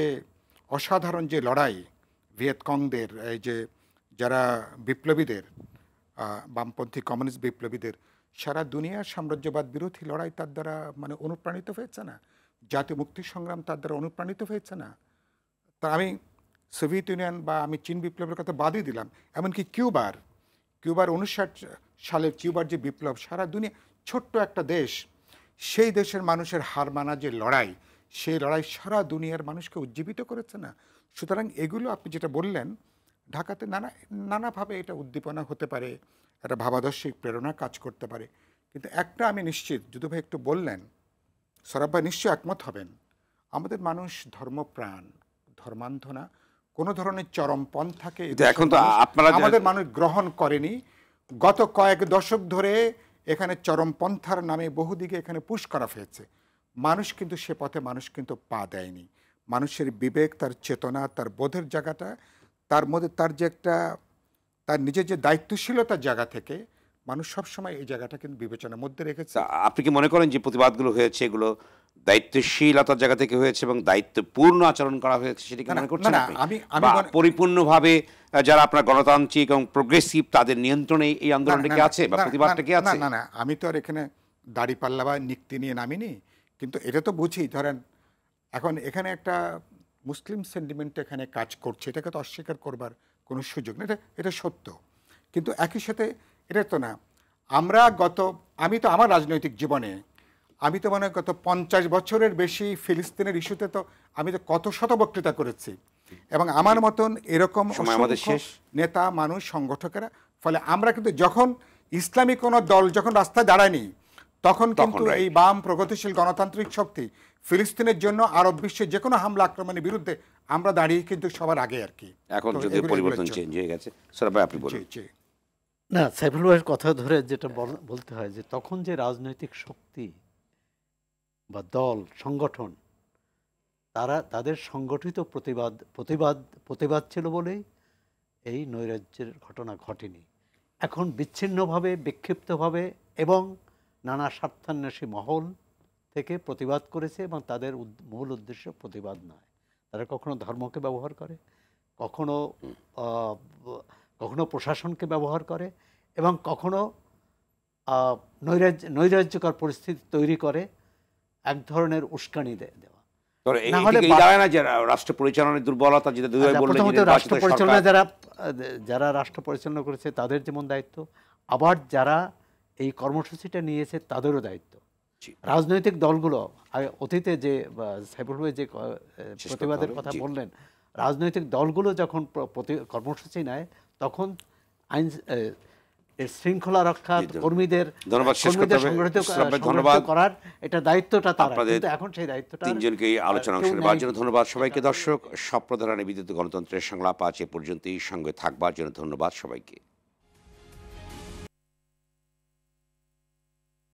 অসাধারণ যে লড়াই, ভিয়েতকংদের এই যে যারা বিপ্লবীদের, বামপন্থী কমিউনিস্ট বিপ্লবীদের, সারা দুনিয়ার সাম্রাজ্যবাদ বিরোধী লড়াই তার দ্বারা মানে অনুপ্রাণিত হয়েছে না, জাতীয় মুক্তি সংগ্রাম তার দ্বারা অনুপ্রাণিত হয়েছে না। তা আমি সোভিয়েত ইউনিয়ন বা আমি চীন বিপ্লবের কথা বাদই দিলাম, এমনকি কিউবার 59 সালের কিউবার যে বিপ্লব, সারা দুনিয়া, ছোট্ট একটা দেশ, সেই দেশের মানুষের হার মানা যে লড়াই, সেই লড়াই সারা দুনিয়ার মানুষকে উজ্জীবিত করেছে না। সুতরাং এগুলো আপনি যেটা বললেন, ঢাকাতে নানাভাবে এটা উদ্দীপনা হতে পারে, একটা ভাবাদর্শিক প্রেরণা কাজ করতে পারে। কিন্তু একটা আমি নিশ্চিত, যদু ভাই একটু বললেন, সৌরভ ভাই নিশ্চয়ই একমত হবেন, আমাদের মানুষ ধর্মপ্রাণ, ধর্মান্ধ না, কোনো ধরনের চরমপন্থাকে এখন তো আপনারা আমাদের মানুষ গ্রহণ করেনি। গত কয়েক দশক ধরে এখানে চরমপন্থার নামে বহুদিকে এখানে পুশ করা হয়েছে। মানুষ কিন্তু সে পথে মানুষ কিন্তু পা দেয়নি। মানুষের বিবেক, তার চেতনা, তার বোধের জায়গাটা, তার মধ্যে তার যে একটা তার নিজের যে দায়িত্বশীলতার জায়গা থেকে মানুষ সবসময় এই জায়গাটা কিন্তু বিবেচনার মধ্যে রেখেছে। তা আপনি কি মনে করেন যে প্রতিবাদগুলো হয়েছে এগুলো দায়িত্বশীলতার জায়গা থেকে হয়েছে এবং দায়িত্বপূর্ণ আচরণ করা হয়েছে, সেটা কি না, মনে করছেন না, আপনি? আমি বা মনে- পরিপূর্ণভাবে যারা আপনার গণতান্ত্রিক এবং প্রোগ্রেসিভ তাদের নিয়ন্ত্রণে এই আন্দোলনটা কি আছে বা প্রতিবাদটা কি আছে? না না, আমি তো আর এখানে দাড়িপাল্লা বা নিক্তি নিয়ে নামিনি, কিন্তু এটা তো বুঝি। ধরেন এখন এখানে একটা মুসলিম সেন্টিমেন্ট এখানে কাজ করছে, এটাকে তো অস্বীকার করবার কোনো সুযোগ নেই, এটা সত্য। কিন্তু একই সাথে এটা তো না, আমি তো আমার রাজনৈতিক জীবনে আমি তো মনে হয় গত 50 বছরের বেশি ফিলিস্তিনের ইস্যুতে তো আমি তো কত শত বক্তৃতা করেছি, এবং আমার মতন এরকম সময় আমাদের অসংখ্য শেষ। নেতা, মানুষ, সংগঠকেরা। ফলে আমরা কিন্তু যখন ইসলামী কোনো দল যখন রাস্তায় দাঁড়ায়নি, তখন কিন্তু right. এই বাম প্রগতিশীল গণতান্ত্রিক শক্তি ফিলিস্তিনের জন্য আরব বিশ্বের যে কোনো হামলা আক্রমণের বিরুদ্ধে আমরা দাঁড়িয়ে কিন্তু সবার আগে আর কি। এখন তো যদি এগুলো- পরিবর্তন এগুলোর চেঞ্জ হয়ে গেছে। স্যার ভাই আপনি জন্য। বলুন। জি, জি। না, সাইফুল ভাইয়ের কথা ধরে যেটা বলতে হয় যে তখন যে রাজনৈতিক শক্তি বা দল সংগঠন, তাদের সংগঠিত প্রতিবাদ ছিল বলেই এই নৈরাজ্যের ঘটনা ঘটেনি। এখন বিচ্ছিন্নভাবে, বিক্ষিপ্তভাবে এবং নানা স্বার্থান্বেষী মহল থেকে প্রতিবাদ করেছে, এবং তাদের মূল উদ্দেশ্য প্রতিবাদ নয়। তারা কখনো ধর্মকে ব্যবহার করে, কখনো কখনো প্রশাসনকে ব্যবহার করে, এবং কখনো নৈরাজ্যকর পরিস্থিতি তৈরি করে এক ধরনের উস্কানি দেওয়া। না হলে এই দাঁড়ায় না যে রাষ্ট্র পরিচালনার দুর্বলতা, যেটা দুই ভাই বললেন, প্রথমত যে নির্বাচিত রাষ্ট্র পরিচালনা সরকার- যারা রাষ্ট্র পরিচালনা করেছে তাদের যেমন দায়িত্ব, আবার যারা এই কর্মসূচিটা নিয়েছে তাদেরও দায়িত্ব। জি। রাজনৈতিক দলগুলো অতীতে যে সাইফুল ভাই যে শেষ প্রতিবাদের করতে হবে, কথা জি। বললেন, রাজনৈতিক দলগুলো যখন কর্মসূচি নেয় তখন আইন শৃঙ্খলা রক্ষা জি, ধন্যবাদ। কর্মীদের ধন্যবাদ, শেষ করতে হবে। সংগঠিত ইসলাম ভাই, সংগঠিত ধন্যবাদ। করার এটা দায়িত্বটা তার, আপনাদের কিন্তু এখন সেই দায়িত্বটা তিনজনকে এই আলোচনা অংশ নেবার জন্য ধন্যবাদ সবাইকে। দর্শক, স্বপ্নধারা নিবেদিত গণতন্ত্রের সংলাপ আজ এ পর্যন্তই। সঙ্গে থাকবার জন্য ধন্যবাদ সবাইকে।